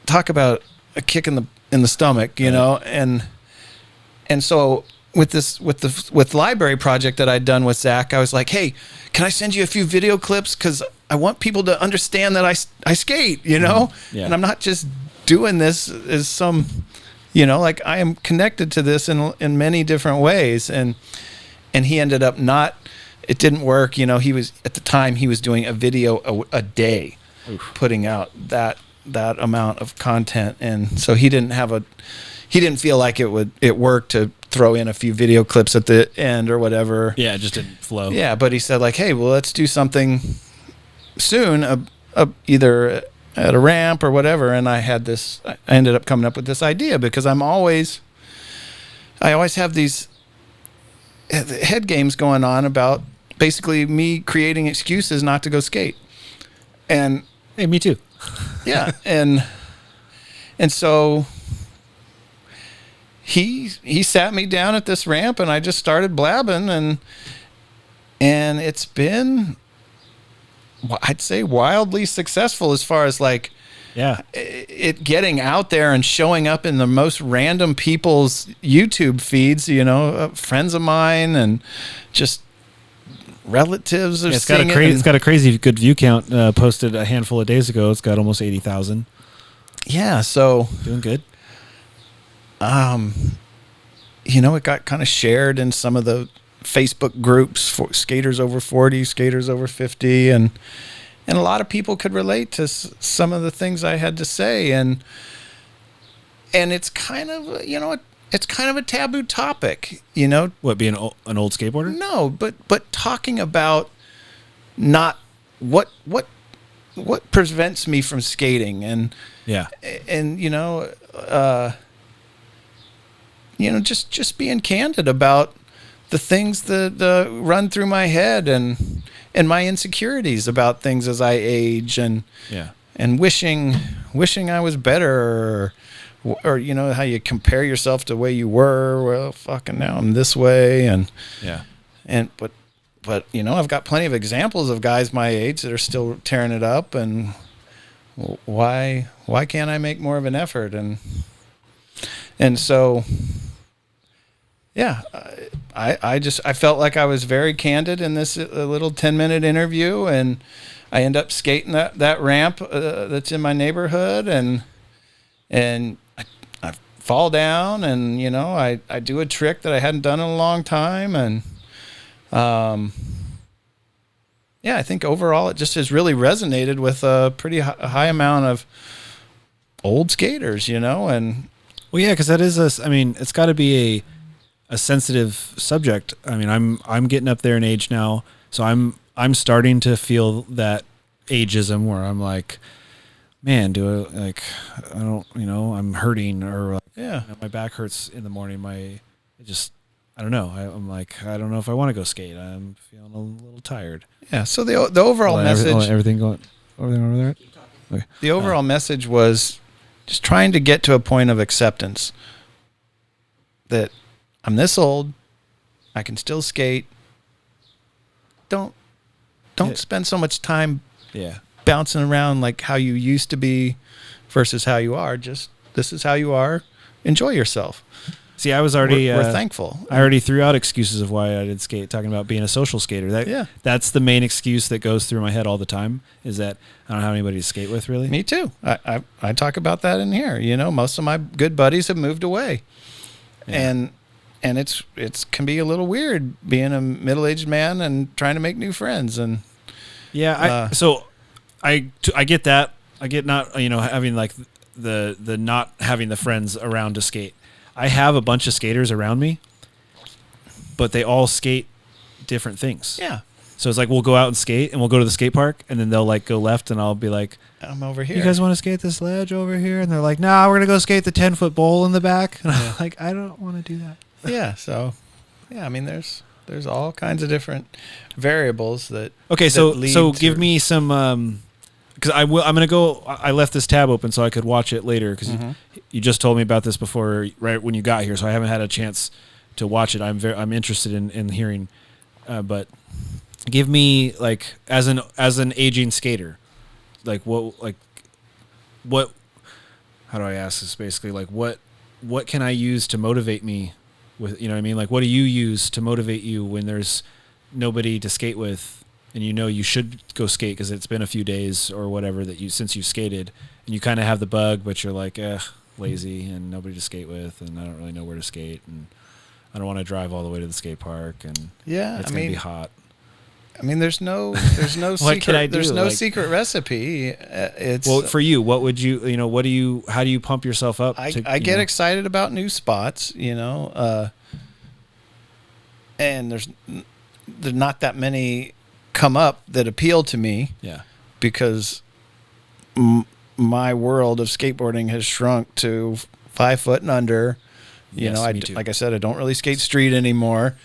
talk about a kick in the stomach, and so with the library project that I'd done with Zach, I was like, hey, can I send you a few video clips? Cause I want people to understand that I skate, Yeah. and I'm not just doing this as some, like I am connected to this in many different ways. And he ended up it didn't work. He was, at the time he was doing a video a day. Oof. Putting out that amount of content. And so he didn't feel like it worked to throw in a few video clips at the end or whatever. Yeah. It just didn't flow. Yeah. But he said, like, hey, well, let's do something soon, either at a ramp or whatever. And I ended up coming up with this idea because I always have these head games going on about basically me creating excuses not to go skate. And hey, me too. Yeah. And so he sat me down at this ramp and I just started blabbing, and it's been, I'd say, wildly successful as far as like, yeah, it getting out there and showing up in the most random people's YouTube feeds, friends of mine and just relatives. It's got a crazy good view count. Posted a handful of days ago. It's got almost 80,000. Yeah, so doing good. It got kind of shared in some of the Facebook groups for skaters over 40, skaters over 50, and a lot of people could relate to some of the things I had to say, and it's kind of it's kind of a taboo topic, What, being an old skateboarder? No, but talking about not what prevents me from skating, and yeah, and just being candid about the things that run through my head and my insecurities about things as I age, and wishing I was better, or how you compare yourself to the way you were. Well, fucking now I'm this way, but I've got plenty of examples of guys my age that are still tearing it up, and why can't I make more of an effort? And so yeah, I felt like I was very candid in this little 10-minute interview, and I end up skating that ramp that's in my neighborhood, and I fall down, and I do a trick that I hadn't done in a long time, and I think overall it just has really resonated with a pretty high amount of old skaters, and well, yeah, because that is it's got to be a sensitive subject. I mean, I'm getting up there in age now, so I'm starting to feel that ageism where I'm like, man, I don't, I'm hurting, or my back hurts in the morning. I don't know. I'm like, I don't know if I want to go skate. I'm feeling a little tired. Yeah. So the overall message, everything going over there. Okay. The overall message was just trying to get to a point of acceptance that I'm this old, I can still skate. Don't spend so much time bouncing around like how you used to be versus how you are. Just, this is how you are. Enjoy yourself. See, I was already we're thankful. I already threw out excuses of why I did skate, talking about being a social skater. That's the main excuse that goes through my head all the time, is that I don't have anybody to skate with, really. Me too. I talk about that in here. Most of my good buddies have moved away. Yeah. And it's can be a little weird being a middle-aged man and trying to make new friends. And I get that. I get not having like the not having the friends around to skate. I have a bunch of skaters around me, but they all skate different things. Yeah. So it's like we'll go out and skate, and we'll go to the skate park, and then they'll like go left, and I'll be like, I'm over here. You guys want to skate this ledge over here? And they're like, Nah, we're gonna go skate the 10-foot bowl in the back. And I'm like, I don't want to do that. Yeah. So, yeah. I mean, there's all kinds of different variables that. Okay, that so give me some. Because I'm gonna go. I left this tab open so I could watch it later. Because you just told me about this before, right when you got here, so I haven't had a chance to watch it. I'm interested in hearing, but give me like as an aging skater, like what how do I ask this basically, like what can I use to motivate me with, you know what I mean, like what do you use to motivate you when there's nobody to skate with? And you should go skate because it's been a few days or whatever since you've skated, and you kind of have the bug, but you're like, lazy and nobody to skate with, and I don't really know where to skate, and I don't want to drive all the way to the skate park, and it's gonna be hot. I mean, there's no what secret. can I do? There's no like, secret recipe. It's well for you. What would you how do you pump yourself up? I get excited about new spots, and there's not that many come up that appeal to me. Yeah. Because my world of skateboarding has shrunk to 5 foot and under. Me too. Like I said, I don't really skate street anymore.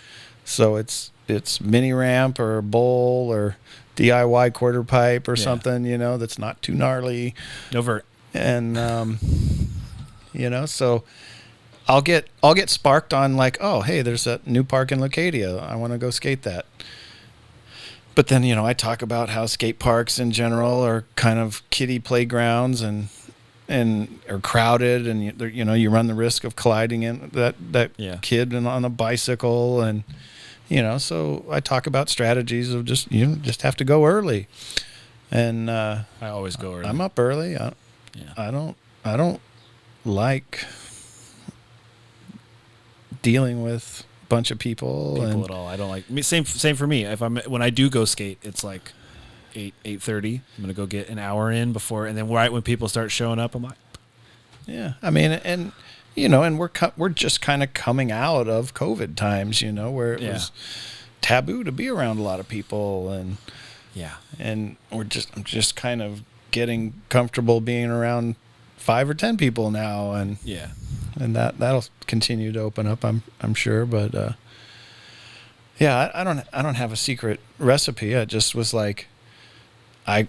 So it's mini ramp or bowl or DIY quarter pipe or something, that's not too gnarly. No vert. And so I'll get sparked on like, oh, hey, there's that new park in Leucadia. I want to go skate that. But then, I talk about how skate parks in general are kind of kiddie playgrounds and are crowded, and you run the risk of colliding in that kid on a bicycle, and so I talk about strategies of just have to go early, and I always go early. I'm up early. I don't like dealing with bunch of people at all. I don't like same for me. When I do go skate, it's like 8:30. I'm gonna go get an hour in before, and then right when people start showing up, I'm like, yeah. I mean, and and we're just kind of coming out of COVID times, where it was taboo to be around a lot of people, and and I'm just kind of getting comfortable being around 5 or 10 people now, and and that'll continue to open up, I'm sure, but I don't have a secret recipe. I just was like, I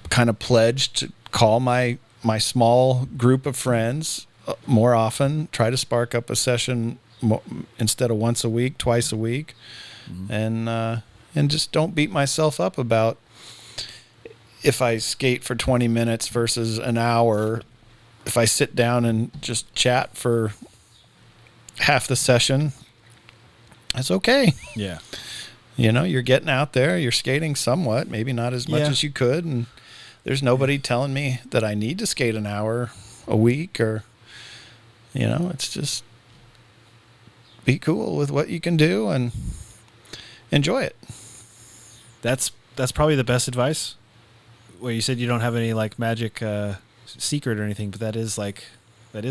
kind of pledged to call my small group of friends more often, try to spark up a session instead of once a week, twice a week, and just don't beat myself up about if I skate for 20 minutes versus an hour. If I sit down and just chat for half the session, that's okay. Yeah. You're getting out there, you're skating somewhat, maybe not as much as you could, and there's nobody telling me that I need to skate an hour a week, or it's just be cool with what you can do and enjoy it. That's probably the best advice. Where you said you don't have any like magic secret or anything, but that is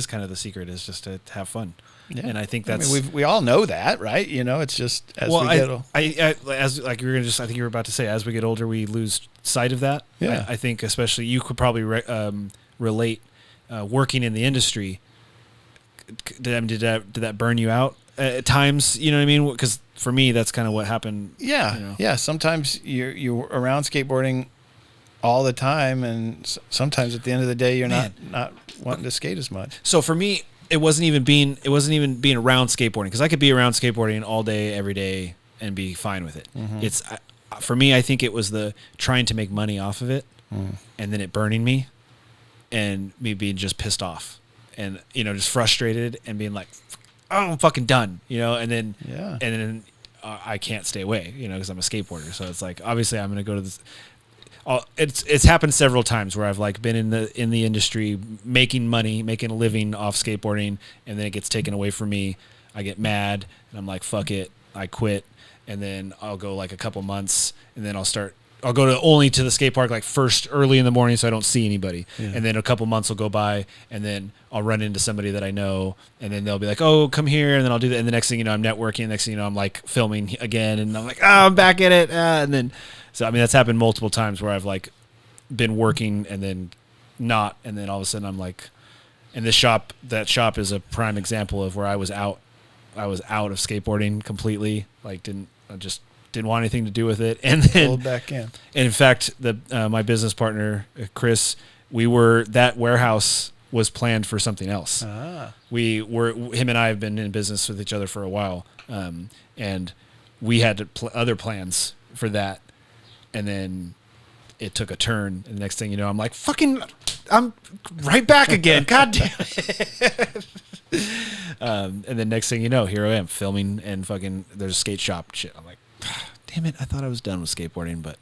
kind of the secret, is just to have fun. Yeah. And I think that's we all know that, right? It's just as we get older. As like you were I think you were about to say, as we get older, we lose sight of that. Yeah. I think especially you could probably relate working in the industry. Did that burn you out at times? You know what I mean? Because for me, that's kind of what happened. Yeah. Yeah. Sometimes you're around skateboarding all the time, and sometimes at the end of the day you're not wanting to skate as much. So for me, it wasn't even being around skateboarding, because I could be around skateboarding all day every day and be fine with it. It's for me, I think it was the trying to make money off of it, and then it burning me, and me being just pissed off, and just frustrated, and being like, oh, I'm fucking done, and then I can't stay away, because I'm a skateboarder. So it's like, obviously I'm going to go to this. It's happened several times where I've like been in the industry making money, making a living off skateboarding, and then it gets taken away from me. I get mad, and I'm like, fuck it, I quit. And then I'll go like a couple months, and then I'll start I'll go to only to the skate park like first early in the morning so I don't see anybody. Yeah. And then a couple months will go by and then I'll run into somebody that I know and then they'll be like, oh, come here. And then I'll do that. And the next thing you know, I'm networking. The next thing you know, I'm like filming again. And I'm like, oh, I'm back at it. And then, so, I mean, that's happened multiple times where I've like been working and then not. And then all of a sudden I'm like, and that shop is a prime example of where I was out of skateboarding completely. Like I just didn't want anything to do with it, and then pulled back in. And in fact, my business partner Chris, that warehouse was planned for something else. Him and I have been in business with each other for a while, and we had other plans for that, and then it took a turn. And the next thing you know, I'm like, I'm right back again. God damn it. And then next thing you know, here I am filming and there's a skate shop shit. I'm like, damn it, I thought I was done with skateboarding, but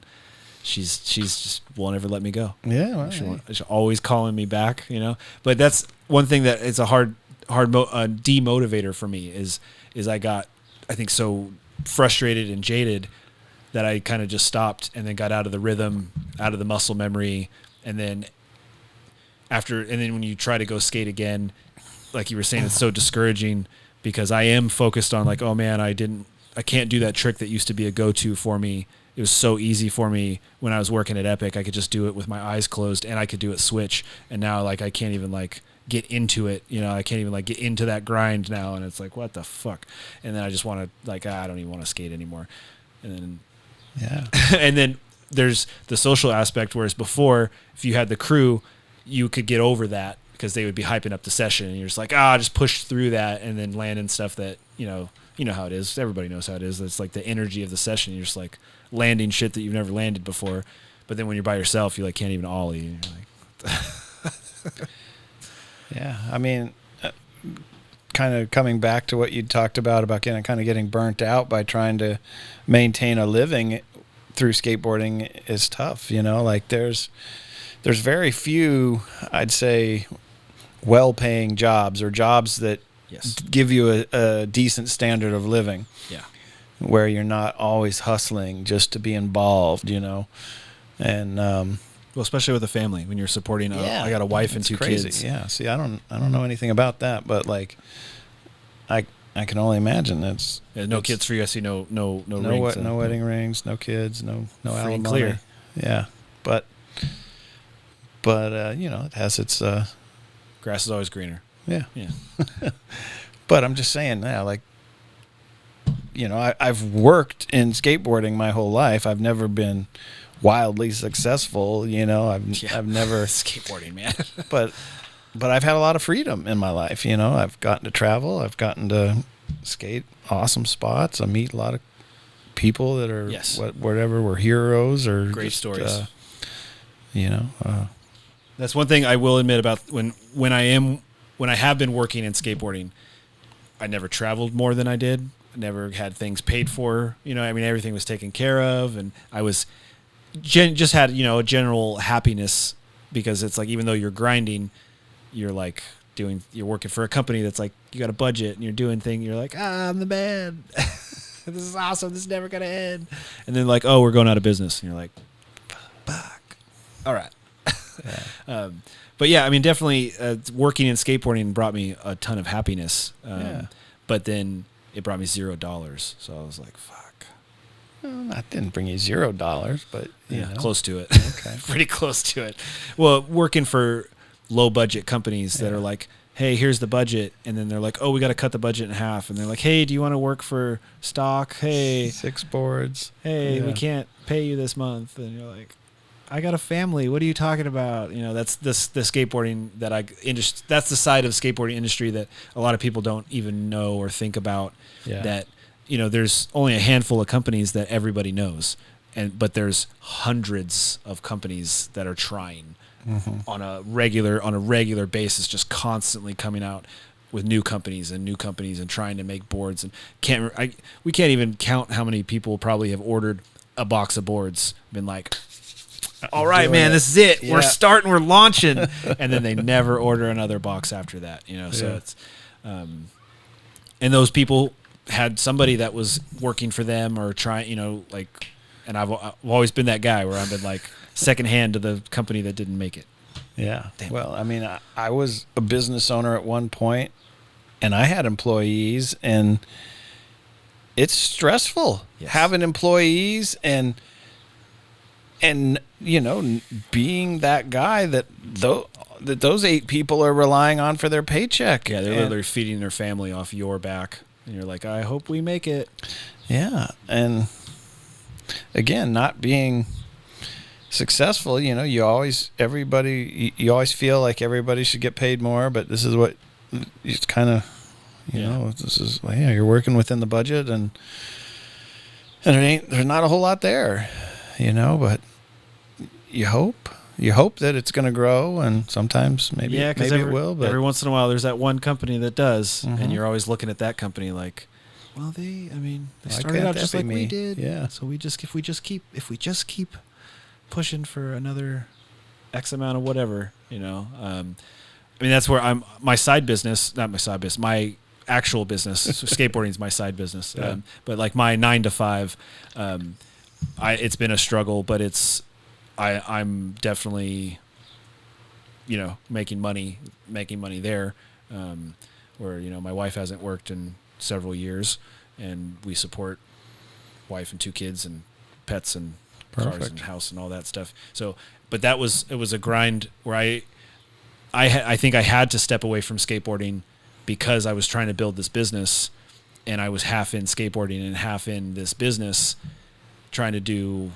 she's just won't ever let me go. Yeah, well, she's always calling me back, But that's one thing that it's a hard demotivator for me is I got, I think, so frustrated and jaded that I kind of just stopped and then got out of the rhythm, out of the muscle memory, and then when you try to go skate again, like you were saying, it's so discouraging because I am focused on like, oh man, I can't do that trick that used to be a go-to for me. It was so easy for me when I was working at Epic. I could just do it with my eyes closed and I could do it switch. And now like I can't even like get into it. I can't even like get into that grind now. And it's like, what the fuck? And then I just want to like, I don't even want to skate anymore. And then, yeah. And then there's the social aspect, whereas before, if you had the crew, you could get over that because they would be hyping up the session and you're just like, just push through that and then land in stuff that, you know how it is. Everybody knows how it is. It's like the energy of the session. You're just like landing shit that you've never landed before. But then when you're by yourself, you like can't even ollie. And you're like, yeah. I mean, kind of coming back to what you talked about getting burnt out by trying to maintain a living through skateboarding is tough. Like there's very few, I'd say, well-paying jobs or jobs that give you a decent standard of living. Yeah. Where you're not always hustling just to be involved, and well, especially with a family when you're supporting I got a wife and two kids. Yeah. See, I don't know anything about that, but like I can only imagine it's kids for you. I see no rings, no wedding rings, no kids, no alimony. Clear. Yeah. But it has its grass is always greener. Yeah. Yeah. But I'm just saying, I've worked in skateboarding my whole life. I've never been wildly successful. I've never skateboarding, man. but I've had a lot of freedom in my life. I've gotten to travel. I've gotten to skate awesome spots. I meet a lot of people that are whatever were heroes or great just, stories. That's one thing I will admit about when I have been working in skateboarding, I never traveled more than I did. I never had things paid for. Everything was taken care of, and I was just had a general happiness because it's like even though you're grinding, you're working for a company that's like you got a budget and you're doing things. You're like, I'm the man. This is awesome. This is never gonna end. And then like, we're going out of business, and you're like, fuck. All right. Yeah. But yeah, definitely working in skateboarding brought me a ton of happiness. But then it brought me $0. So I was like, fuck. Well, that didn't bring you $0, but close to it. Okay. Pretty close to it. Well, working for low budget companies that are like, hey, here's the budget. And then they're like, we got to cut the budget in half. And they're like, hey, do you want to work for stock? Hey, 6 boards. Hey, we can't pay you this month. And you're like, I got a family. What are you talking about? That's the skateboarding that's the side of the skateboarding industry that a lot of people don't even know or think about. Yeah. That, there's only a handful of companies that everybody knows. But there's hundreds of companies that are trying on a regular basis, just constantly coming out with new companies and trying to make boards. And we can't even count how many people probably have ordered a box of boards, been like, all right, man, this is it. Yeah. We're launching. And then they never order another box after that, so it's, and those people had somebody that was working for them or trying, and I've always been that guy where I've been like secondhand to the company that didn't make it. Yeah. Well, I mean, I was a business owner at one point, and I had employees, and it's stressful having employees and being that guy that those 8 people are relying on for their paycheck. Yeah, they're literally feeding their family off your back, and you're like, I hope we make it. Yeah, and again, not being successful, you always feel like everybody should get paid more, but this is what it's kind of, this is, you're working within the budget, and there's not a whole lot there, but you hope that it's going to grow, and sometimes maybe it will. But every once in a while, there's that one company that does, and you're always looking at that company like, well, they started out just like we did. Yeah. So if we just keep pushing for another X amount of whatever, that's where my actual business. So skateboarding is my side business. Yeah. But like my 9 to 5, it's been a struggle, but I'm definitely, making money there, where, my wife hasn't worked in several years, and we support wife and 2 kids and pets and cars and house and all that stuff. So, but it was a grind where I think I had to step away from skateboarding because I was trying to build this business, and I was half in skateboarding and half in this business, trying to do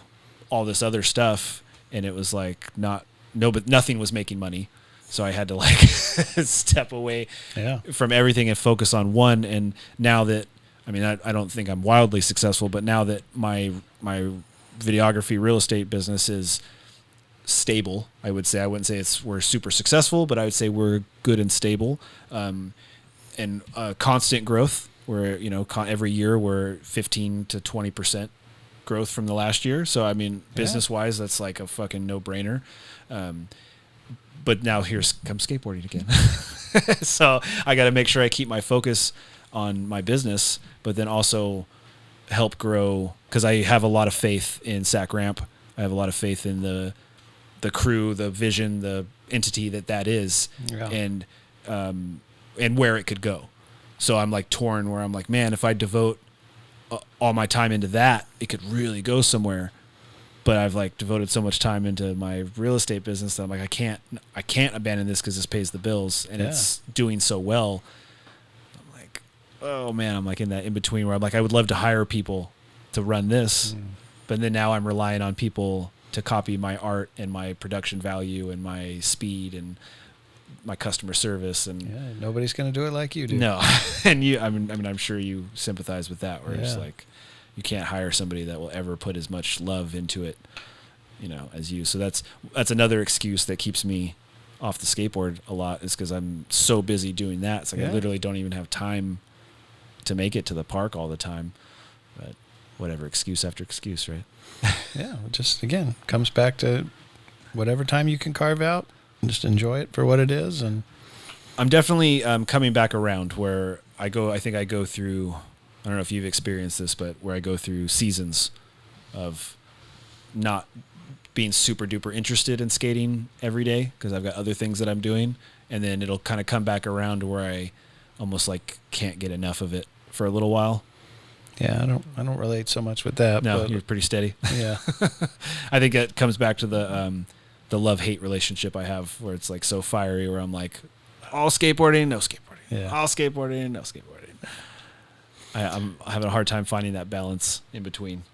all this other stuff. And it was like but nothing was making money. So I had to like step away from everything and focus on one. And now that, I don't think I'm wildly successful, but now that my videography real estate business is stable, I would say, I wouldn't say we're super successful, but I would say we're good and stable, and constant growth where, every year we're 15 to 20% growth from the last year. So, business wise, that's like a fucking no brainer. But now comes skateboarding again. So I got to make sure I keep my focus on my business, but then also help grow, because I have a lot of faith in Sac Ramp. I have a lot of faith in the crew, the vision, the entity that is, and where it could go. So I'm like torn where I'm like, man, if I devote all my time into that, it could really go somewhere. But I've like devoted so much time into my real estate business that I'm like, I can't abandon this because this pays the bills, and it's doing so well. I'm like, oh man, I'm like in that in between where I'm like, I would love to hire people to run this, but then now I'm relying on people to copy my art and my production value and my speed and my customer service, and nobody's going to do it like you do. No. And I'm sure you sympathize with that, where it's like, you can't hire somebody that will ever put as much love into it, as you. So that's another excuse that keeps me off the skateboard a lot, is because I'm so busy doing that. It's like I literally don't even have time to make it to the park all the time. But whatever, excuse after excuse, right? Yeah, just again comes back to whatever time you can carve out, and just enjoy it for what it is. And I'm definitely coming back around where I think I go through. I don't know if you've experienced this, but where I go through seasons of not being super duper interested in skating every day because I've got other things that I'm doing, and then it'll kind of come back around to where I almost like can't get enough of it for a little while. Yeah, I don't relate so much with that. No, but you're pretty steady. Yeah. I think it comes back to the love-hate relationship I have, where it's like so fiery, where I'm like, all skateboarding, no skateboarding. Yeah. All skateboarding, no skateboarding. I'm having a hard time finding that balance in between.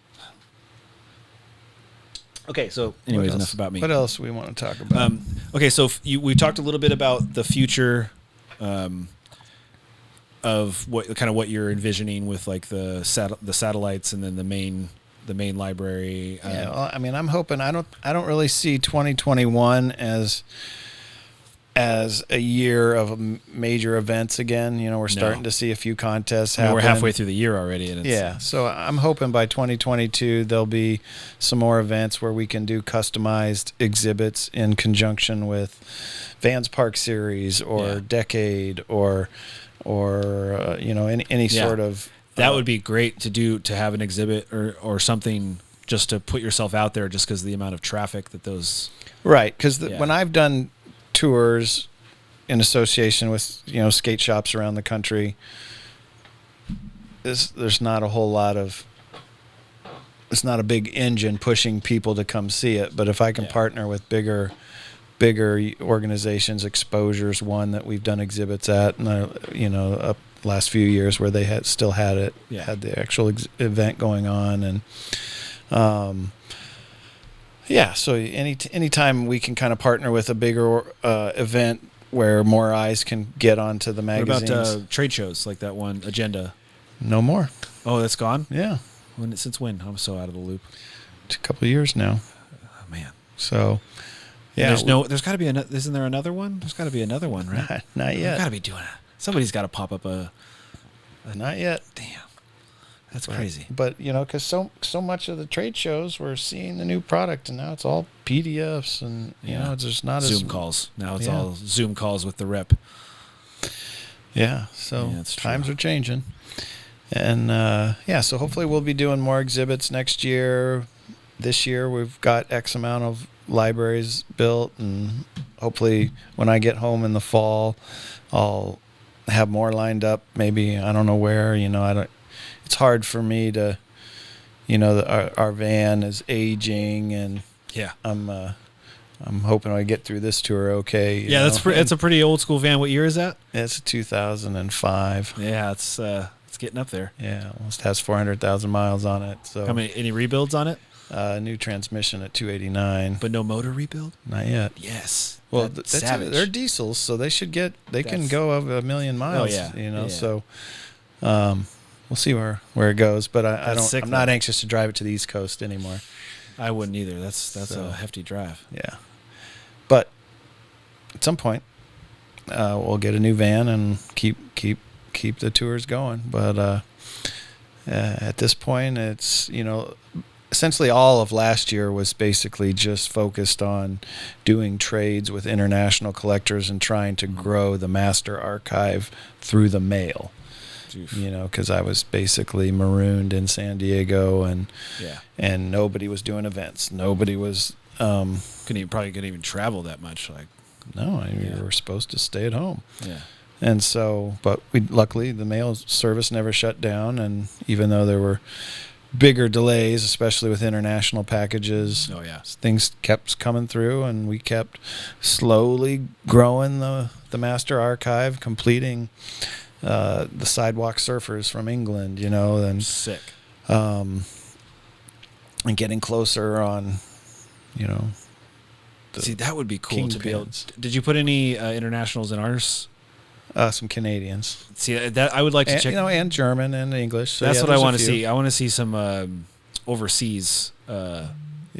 Okay, so anyways, enough about me. What else we want to talk about? Okay, so we talked a little bit about the future of what you're envisioning with like the satellites and then the main library. Well, I'm hoping I don't really see 2021 as a year of major events again. We're starting to see a few contests happen. We're halfway through the year already. And so I'm hoping by 2022 there'll be some more events where we can do customized exhibits in conjunction with Vans Park Series or Decade or any sort of... That would be great to have an exhibit or something just to put yourself out there, just because of the amount of traffic that those. Right, because when I've done tours in association with skate shops around the country, there's not a whole lot of. It's not a big engine pushing people to come see it, but if I can partner with bigger organizations, Exposure's one that we've done exhibits at, and last few years where they had the actual event going on, and so anytime we can kind of partner with a bigger event where more eyes can get onto the magazines. What about trade shows like that one Agenda? No more. Oh, that's gone? Yeah. Since when? I'm so out of the loop. It's a couple of years now. Oh, man. So, yeah. There's got to be isn't there another one? There's got to be another one, right? Not yet. Got to be doing it. Somebody's got to pop up Not yet. Damn. That's crazy. But, because so much of the trade shows, we're seeing the new product, and now it's all PDFs, and, it's just not Zoom calls. Now it's all Zoom calls with the rep. Yeah, so times are changing. And, so hopefully we'll be doing more exhibits next year. This year we've got X amount of libraries built, and hopefully when I get home in the fall, I'll have more lined up. Maybe, I don't know where, it's hard for me to, our van is aging, and I'm hoping I get through this tour okay. It's a pretty old school van. What year is that? It's 2005. Yeah, it's getting up there. Yeah, almost has 400,000 miles on it. So any rebuilds on it? New transmission at 289. But no motor rebuild? Not yet. Yes. Well, they're diesels, so they can go over 1 million miles. Oh, yeah. So we'll see where it goes. But I'm not anxious to drive it to the East Coast anymore. I wouldn't either. That's a hefty drive. Yeah. But at some point, we'll get a new van and keep the tours going. But at this point, it's essentially all of last year was basically just focused on doing trades with international collectors and trying to grow the master archive through the mail. Because I was basically marooned in San Diego, and nobody was doing events. Nobody was couldn't even travel that much. No, we were supposed to stay at home. Yeah. And so, but luckily the mail service never shut down, and even though there were bigger delays, especially with international packages, things kept coming through, and we kept slowly growing the master archive, completing the sidewalk surfers from England, and sick, and getting closer on, See, that would be cool to be able. Did you put any internationals in ours? Some Canadians. See, that I would like to check. And German and English. So that's what I want to see. I want to see some overseas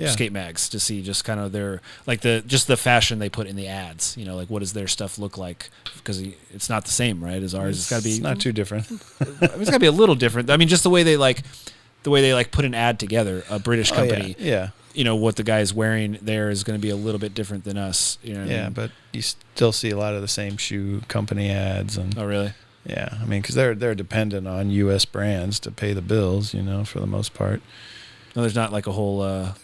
skate mags to see just kind of their the fashion they put in the ads. What does their stuff look like? Because it's not the same, right, as ours. It's got to be. It's not too different. It's got to be a little different. I mean, just the way they put an ad together. A British company. Yeah. What the guy is wearing there is going to be a little bit different than us. But you still see a lot of the same shoe company ads. And oh, really? Yeah, I mean, because they're dependent on U.S. brands to pay the bills, for the most part. No, there's not like a whole.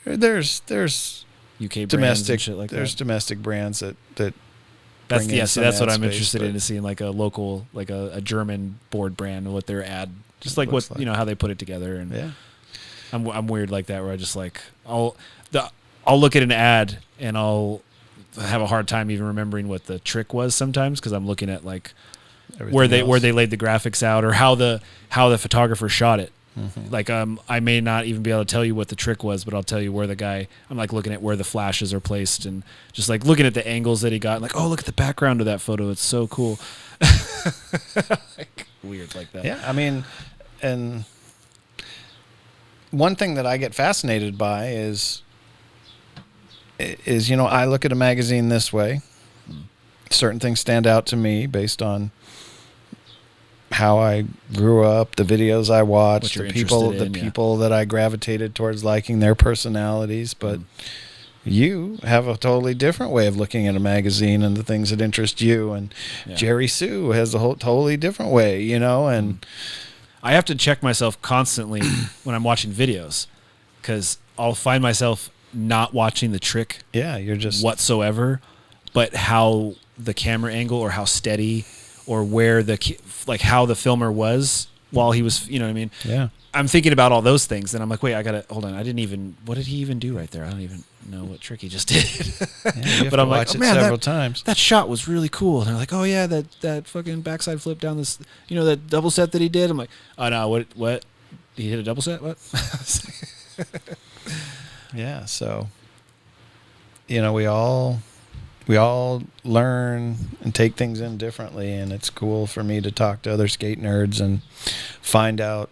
There's UK domestic and shit like there's that. domestic brands that. That's what I'm interested in, to seeing like a local, like a German board brand and what their ad, just like what how they put it together. And yeah. I'm weird like that, where I just I'll look at an ad and I'll have a hard time even remembering what the trick was sometimes, because I'm looking at where they laid the graphics out, or how the photographer shot it. Mm-hmm. I may not even be able to tell you what the trick was, but I'll tell you where I'm looking at where the flashes are placed, and just looking at the angles that he got, oh, look at the background of that photo, it's so cool. Weird like that. Yeah, I mean, and one thing that I get fascinated by is I look at a magazine this way. Certain things stand out to me based on how I grew up, the videos I watched, the people that I gravitated towards liking, their personalities. But you have a totally different way of looking at a magazine and the things that interest you. And Jerry Sue has a totally different way, and I have to check myself constantly when I'm watching videos, because I'll find myself not watching the trick. Yeah, you're just whatsoever, but how the camera angle or how steady or where like how the filmer was while he was, you know what I mean? Yeah. I'm thinking about all those things, and I'm like, wait, hold on. What did he even do right there? I don't even know what trick he just did. Yeah, but I'm like, oh, man, several times. That shot was really cool. And they're like, oh yeah, that fucking backside flip down this, that double set that he did. I'm like, oh no, what? He hit a double set? What? Yeah. So, we all learn and take things in differently, and it's cool for me to talk to other skate nerds and find out,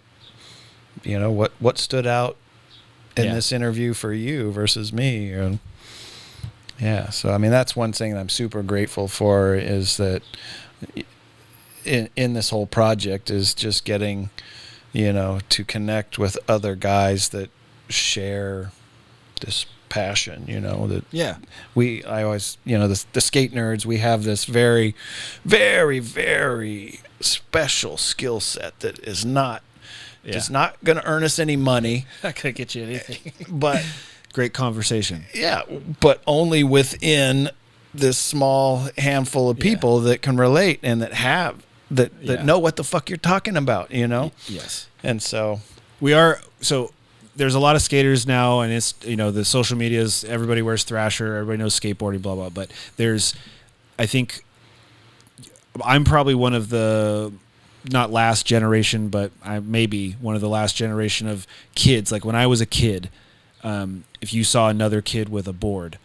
what stood out in this interview for you versus me. And yeah, so I mean, that's one thing that I'm super grateful for, is that in this whole project is just getting, to connect with other guys that share this passion, that I always, the skate nerds, we have this very, very, very special skill set that is not going to earn us any money. Not going to get you anything. But great conversation. Yeah, but only within this small handful of people that can relate and that know what the fuck you're talking about, Yes. And so there's a lot of skaters now, and it's, the social medias, everybody wears Thrasher, everybody knows skateboarding, blah, blah. But I think I'm probably one of the, not last generation, but I may be one of the last generation of kids. Like when I was a kid, if you saw another kid with a board,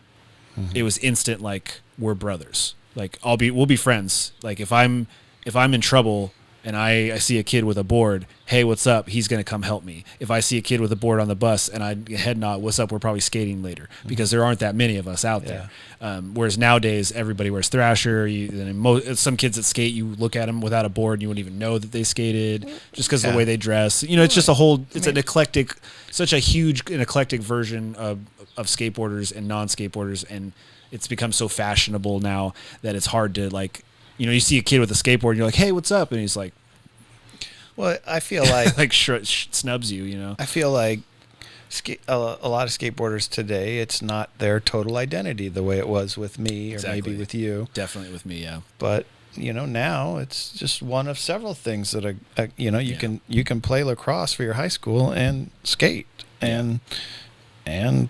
it was instant, like, we're brothers. Like we'll be friends. Like if I'm in trouble and I see a kid with a board, hey, what's up? He's going to come help me. If I see a kid with a board on the bus and I head nod, what's up? We're probably skating later, because there aren't that many of us out there. Whereas nowadays, everybody wears Thrasher. Some kids that skate, you look at them without a board and you wouldn't even know that they skated, just because of the way they dress. It's just an eclectic, such a huge and eclectic version of skateboarders and non-skateboarders. And it's become so fashionable now that it's hard to, like, you see a kid with a skateboard and you're like, hey, what's up? And he's like, well, I feel like like snubs you, I feel like a lot of skateboarders today, it's not their total identity the way it was with me, or maybe with you. Definitely with me, yeah. But now it's just one of several things that you can play lacrosse for your high school and skate and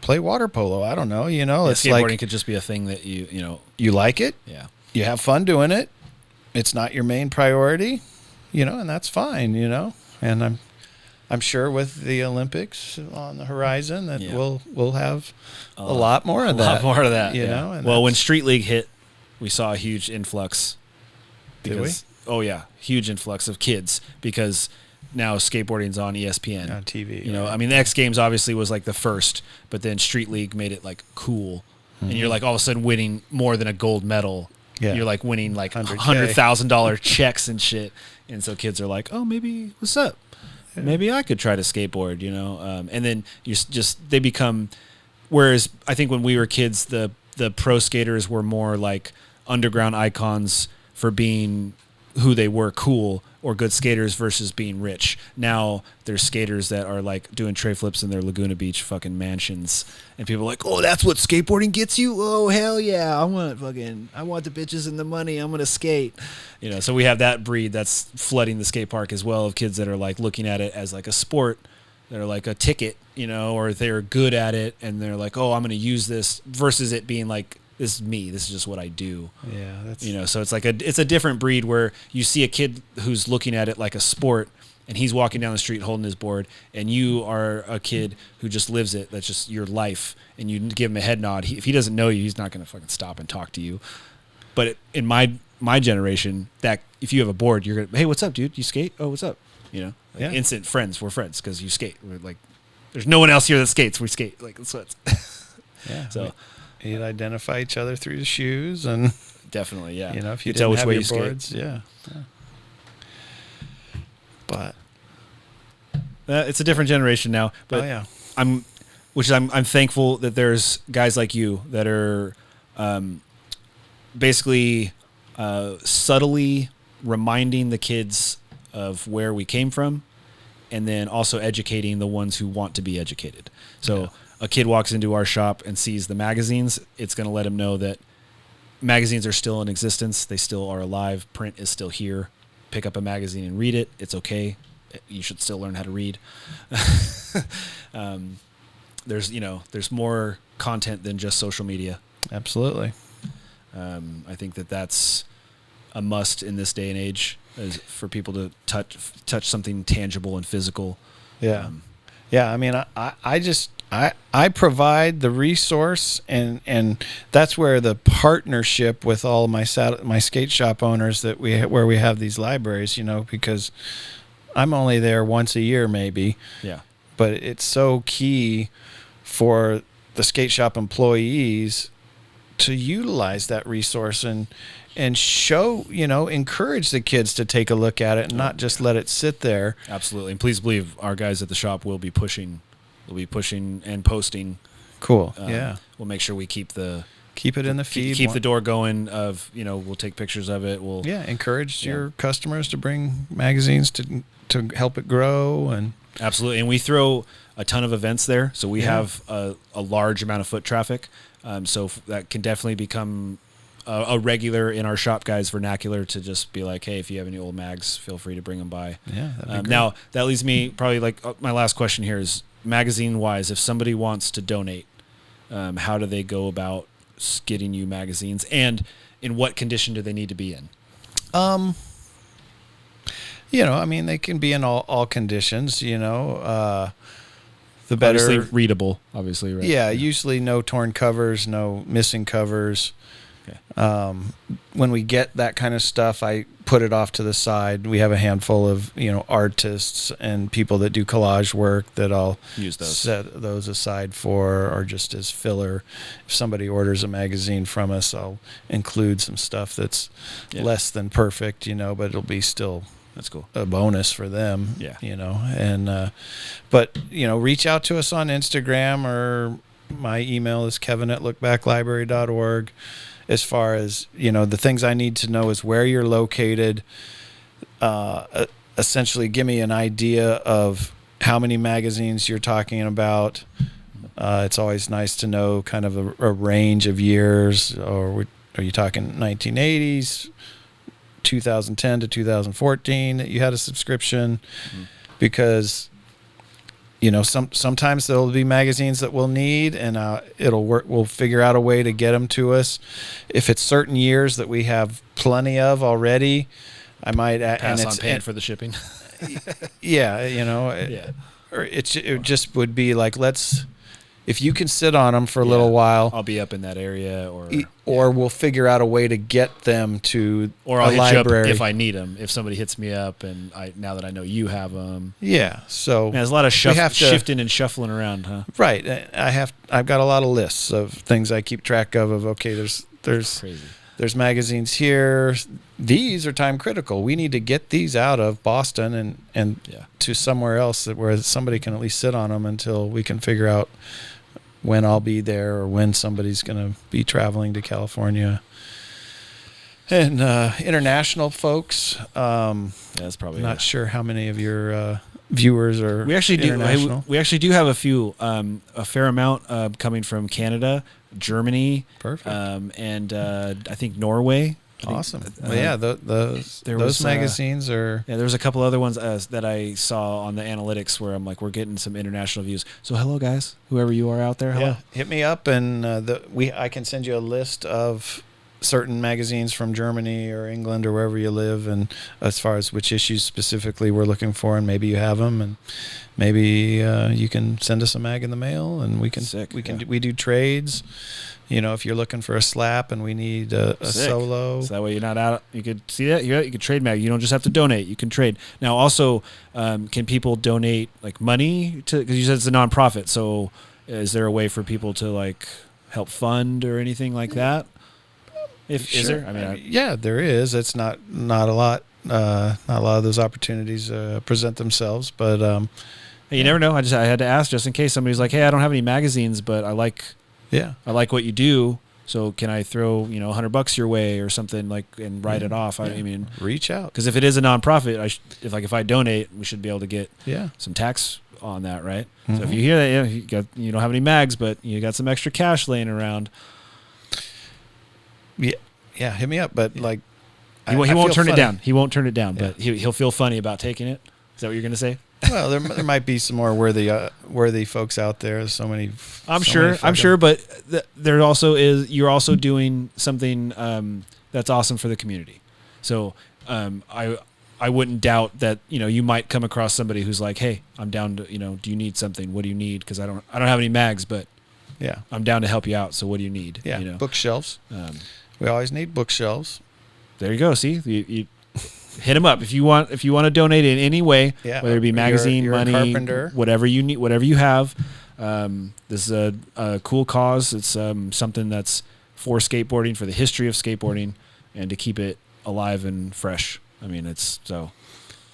play water polo. I don't know, it's skateboarding like, could just be a thing that you like it. Yeah. You have fun doing it. It's not your main priority, and that's fine, And I'm sure with the Olympics on the horizon that we'll have a lot more of that. A lot more of that, And well, when Street League hit, we saw a huge influx. Did we? Oh yeah, huge influx of kids, because now skateboarding's on ESPN. On TV. I mean, the X Games obviously was like the first, but then Street League made it like cool. And you're like all of a sudden winning more than a gold medal. Yeah. You're like winning like $100,000 checks and shit. And so kids are like, oh, maybe, what's up? Yeah. Maybe I could try to skateboard, and then they become, whereas I think when we were kids, the pro skaters were more like underground icons for being who they were, cool or good skaters, versus being rich. Now there's skaters that are like doing tray flips in their Laguna Beach fucking mansions, and people are like, oh, that's what skateboarding gets you? Oh, hell yeah, I want the bitches and the money, I'm gonna skate. So we have that breed that's flooding the skate park as well, of kids that are like looking at it as like a sport. They're like a ticket, or they're good at it and they're like, oh, I'm gonna use this, versus it being like, this is me. This is just what I do. Yeah, that's So it's like it's a different breed, where you see a kid who's looking at it like a sport, and he's walking down the street holding his board, and you are a kid who just lives it. That's just your life, and you give him a head nod. If he doesn't know you, he's not going to fucking stop and talk to you. But in my generation, that if you have a board, you're gonna, hey, what's up, dude? You skate? Oh, what's up? Instant friends. We're friends because you skate. We're like, there's no one else here that skates. We skate. Like, that's what. Yeah. So. You'd identify each other through the shoes, and definitely, yeah. If you tell which way you boards, skate, yeah. But it's a different generation now. But I'm thankful that there's guys like you that are basically subtly reminding the kids of where we came from, and then also educating the ones who want to be educated. So a kid walks into our shop and sees the magazines, it's going to let him know that magazines are still in existence. They still are alive. Print is still here. Pick up a magazine and read it. It's okay. You should still learn how to read. There's more content than just social media. Absolutely. I think that's a must in this day and age, is for people to touch something tangible and physical. Yeah. I mean, I provide the resource, and that's where the partnership with all my skate shop owners where we have these libraries, because I'm only there once a year maybe. Yeah. But it's so key for the skate shop employees to utilize that resource and show, encourage the kids to take a look at it and not just let it sit there. Absolutely. And please believe our guys at the shop will be pushing and posting. Cool. We'll make sure we keep it in the feed. Keep the door going of, we'll take pictures of it. We'll encourage your customers to bring magazines to help it grow. And absolutely. And we throw a ton of events there. So we have a large amount of foot traffic. So that can definitely become a regular in our shop guys vernacular, to just be like, hey, if you have any old mags, feel free to bring them by. Yeah. That'd be great. Now that leads me probably my last question here is, magazine wise, if somebody wants to donate, how do they go about getting you magazines, and in what condition do they need to be in? They can be in all conditions, the better. Obviously readable, obviously, right? Yeah, usually no torn covers, no missing covers. Okay. When we get that kind of stuff, I put it off to the side. We have a handful of, artists and people that do collage work that I'll use those. Set those aside for, or just as filler. If somebody orders a magazine from us, I'll include some stuff that's less than perfect, but it'll be still, that's cool, a bonus for them. Yeah. And but reach out to us on Instagram, or my email is kevin@lookbacklibrary.org. As far as the things I need to know is where you're located. Essentially, give me an idea of how many magazines you're talking about. It's always nice to know kind of a range of years. Or are you talking 1980s? 2010 to 2014 that you had a subscription, because sometimes there'll be magazines that we'll need, and it'll work. We'll figure out a way to get them to us. If it's certain years that we have plenty of already, I might pass on paying for the shipping. Or it just would be like, if you can sit on them for a little while, I'll be up in that area, or we'll figure out a way to get them to I'll a hit library you up if I need them. If somebody hits me up, and now that I know you have them. Yeah. So there's a lot of shifting and shuffling around, huh? Right. I've got a lot of lists of things I keep track of. Okay, there's crazy. There's magazines here. These are time critical. We need to get these out of Boston and to somewhere else where somebody can at least sit on them until we can figure out when I'll be there, or when somebody's going to be traveling to California. And international folks, that's probably not sure how many of your viewers are international. We actually do have a few, a fair amount coming from Canada, Germany, perfect, and I think Norway. Awesome. Those magazines are. Yeah, there's a couple other ones that I saw on the analytics where I'm like, we're getting some international views. So hello, guys, whoever you are out there. Hello. Yeah, hit me up, and I can send you a list of certain magazines from Germany or England or wherever you live, and as far as which issues specifically we're looking for, and maybe you have them, and maybe you can send us a mag in the mail, and we do trades. If you're looking for a slap and we need a solo. So that way you're not out. You could see that. You could trade mag. You don't just have to donate. You can trade. Now, also, can people donate like money to? Because you said it's a nonprofit. So, is there a way for people to help fund or anything like that? Is there? I mean, yeah, there is. It's not a lot. Not a lot of those opportunities present themselves, but hey, you never know. I had to ask just in case somebody's like, hey, I don't have any magazines, but I like what you do, So can I throw, $100 your way or something like, and write it off? I mean, reach out. Because if it is a nonprofit, if I donate, we should be able to get some tax on that, right? Mm-hmm. So if you hear that, you don't have any mags, but you got some extra cash laying around. Yeah, hit me up. But like, he won't turn it down. He won't turn it down, but he'll feel funny about taking it. Is that what you're going to say? Well, there might be some more worthy folks out there. There's so many. I'm sure, but there also is. You're also doing something that's awesome for the community. So I wouldn't doubt that you might come across somebody who's like, hey, I'm down to do you need something? What do you need? Because I don't have any mags, but I'm down to help you out. So what do you need? Yeah, bookshelves. We always need bookshelves. There you go. See, you hit him up if you want to donate in any way, whether it be magazine, you're money, a carpenter. Whatever you need, whatever you have. This is a cool cause. It's something that's for skateboarding, for the history of skateboarding, and to keep it alive and fresh. I mean, it's so.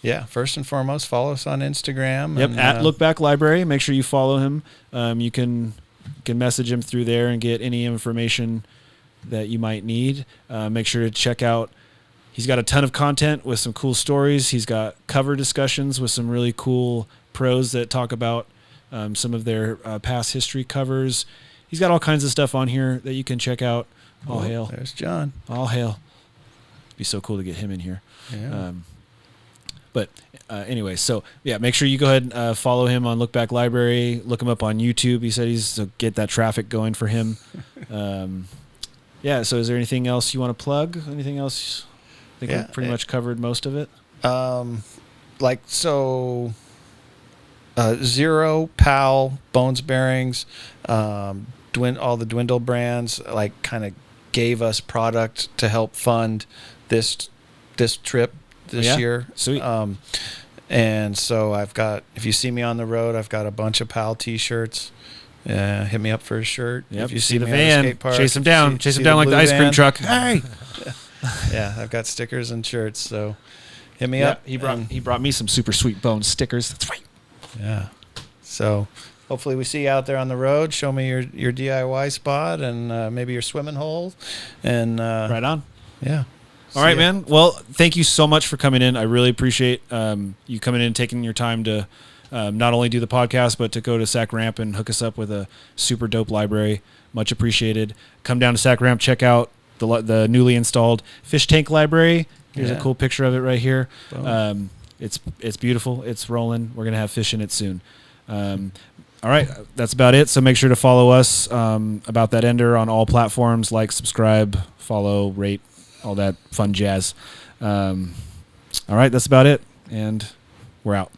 Yeah, first and foremost, follow us on Instagram. Yep, and, at Lookback Library. Make sure you follow him. You can message him through there and get any information that you might need. Make sure to check out. He's got a ton of content with some cool stories. He's got cover discussions with some really cool pros that talk about some of their past history covers. He's got all kinds of stuff on here that you can check out. All hail. There's John. All hail. It'd be so cool to get him in here. Yeah. But anyway, so make sure you go ahead and follow him on Lookback Library. Look him up on YouTube. He said he's to get that traffic going for him. So is there anything else you want to plug? Anything else? I think we pretty much covered most of it. Zero, PAL, Bones Bearings, all the Dwindle brands, like kind of gave us product to help fund this trip this year. Sweet. And so if you see me on the road, I've got a bunch of PAL t-shirts. Hit me up for a shirt. Yep. If you see the me van, at a skate park, chase him down like the ice cream van. truck. Hey. Yeah, I've got stickers and shirts, so hit me up. He brought me some super sweet bone stickers. That's right. Yeah. So hopefully we see you out there on the road. Show me your DIY spot and maybe your swimming hole. And right on. Yeah. All right, man. Well, thank you so much for coming in. I really appreciate you coming in and taking your time to not only do the podcast, but to go to Sac Ramp and hook us up with a super dope library. Much appreciated. Come down to Sac Ramp, check out the newly installed fish tank library. Here's a cool picture of it right here. It's beautiful. It's rolling. We're gonna have fish in it soon. All right, that's about it. So make sure to follow us About That Ender on all platforms. Like, subscribe, follow, rate, all that fun jazz. All right, that's about it, and we're out.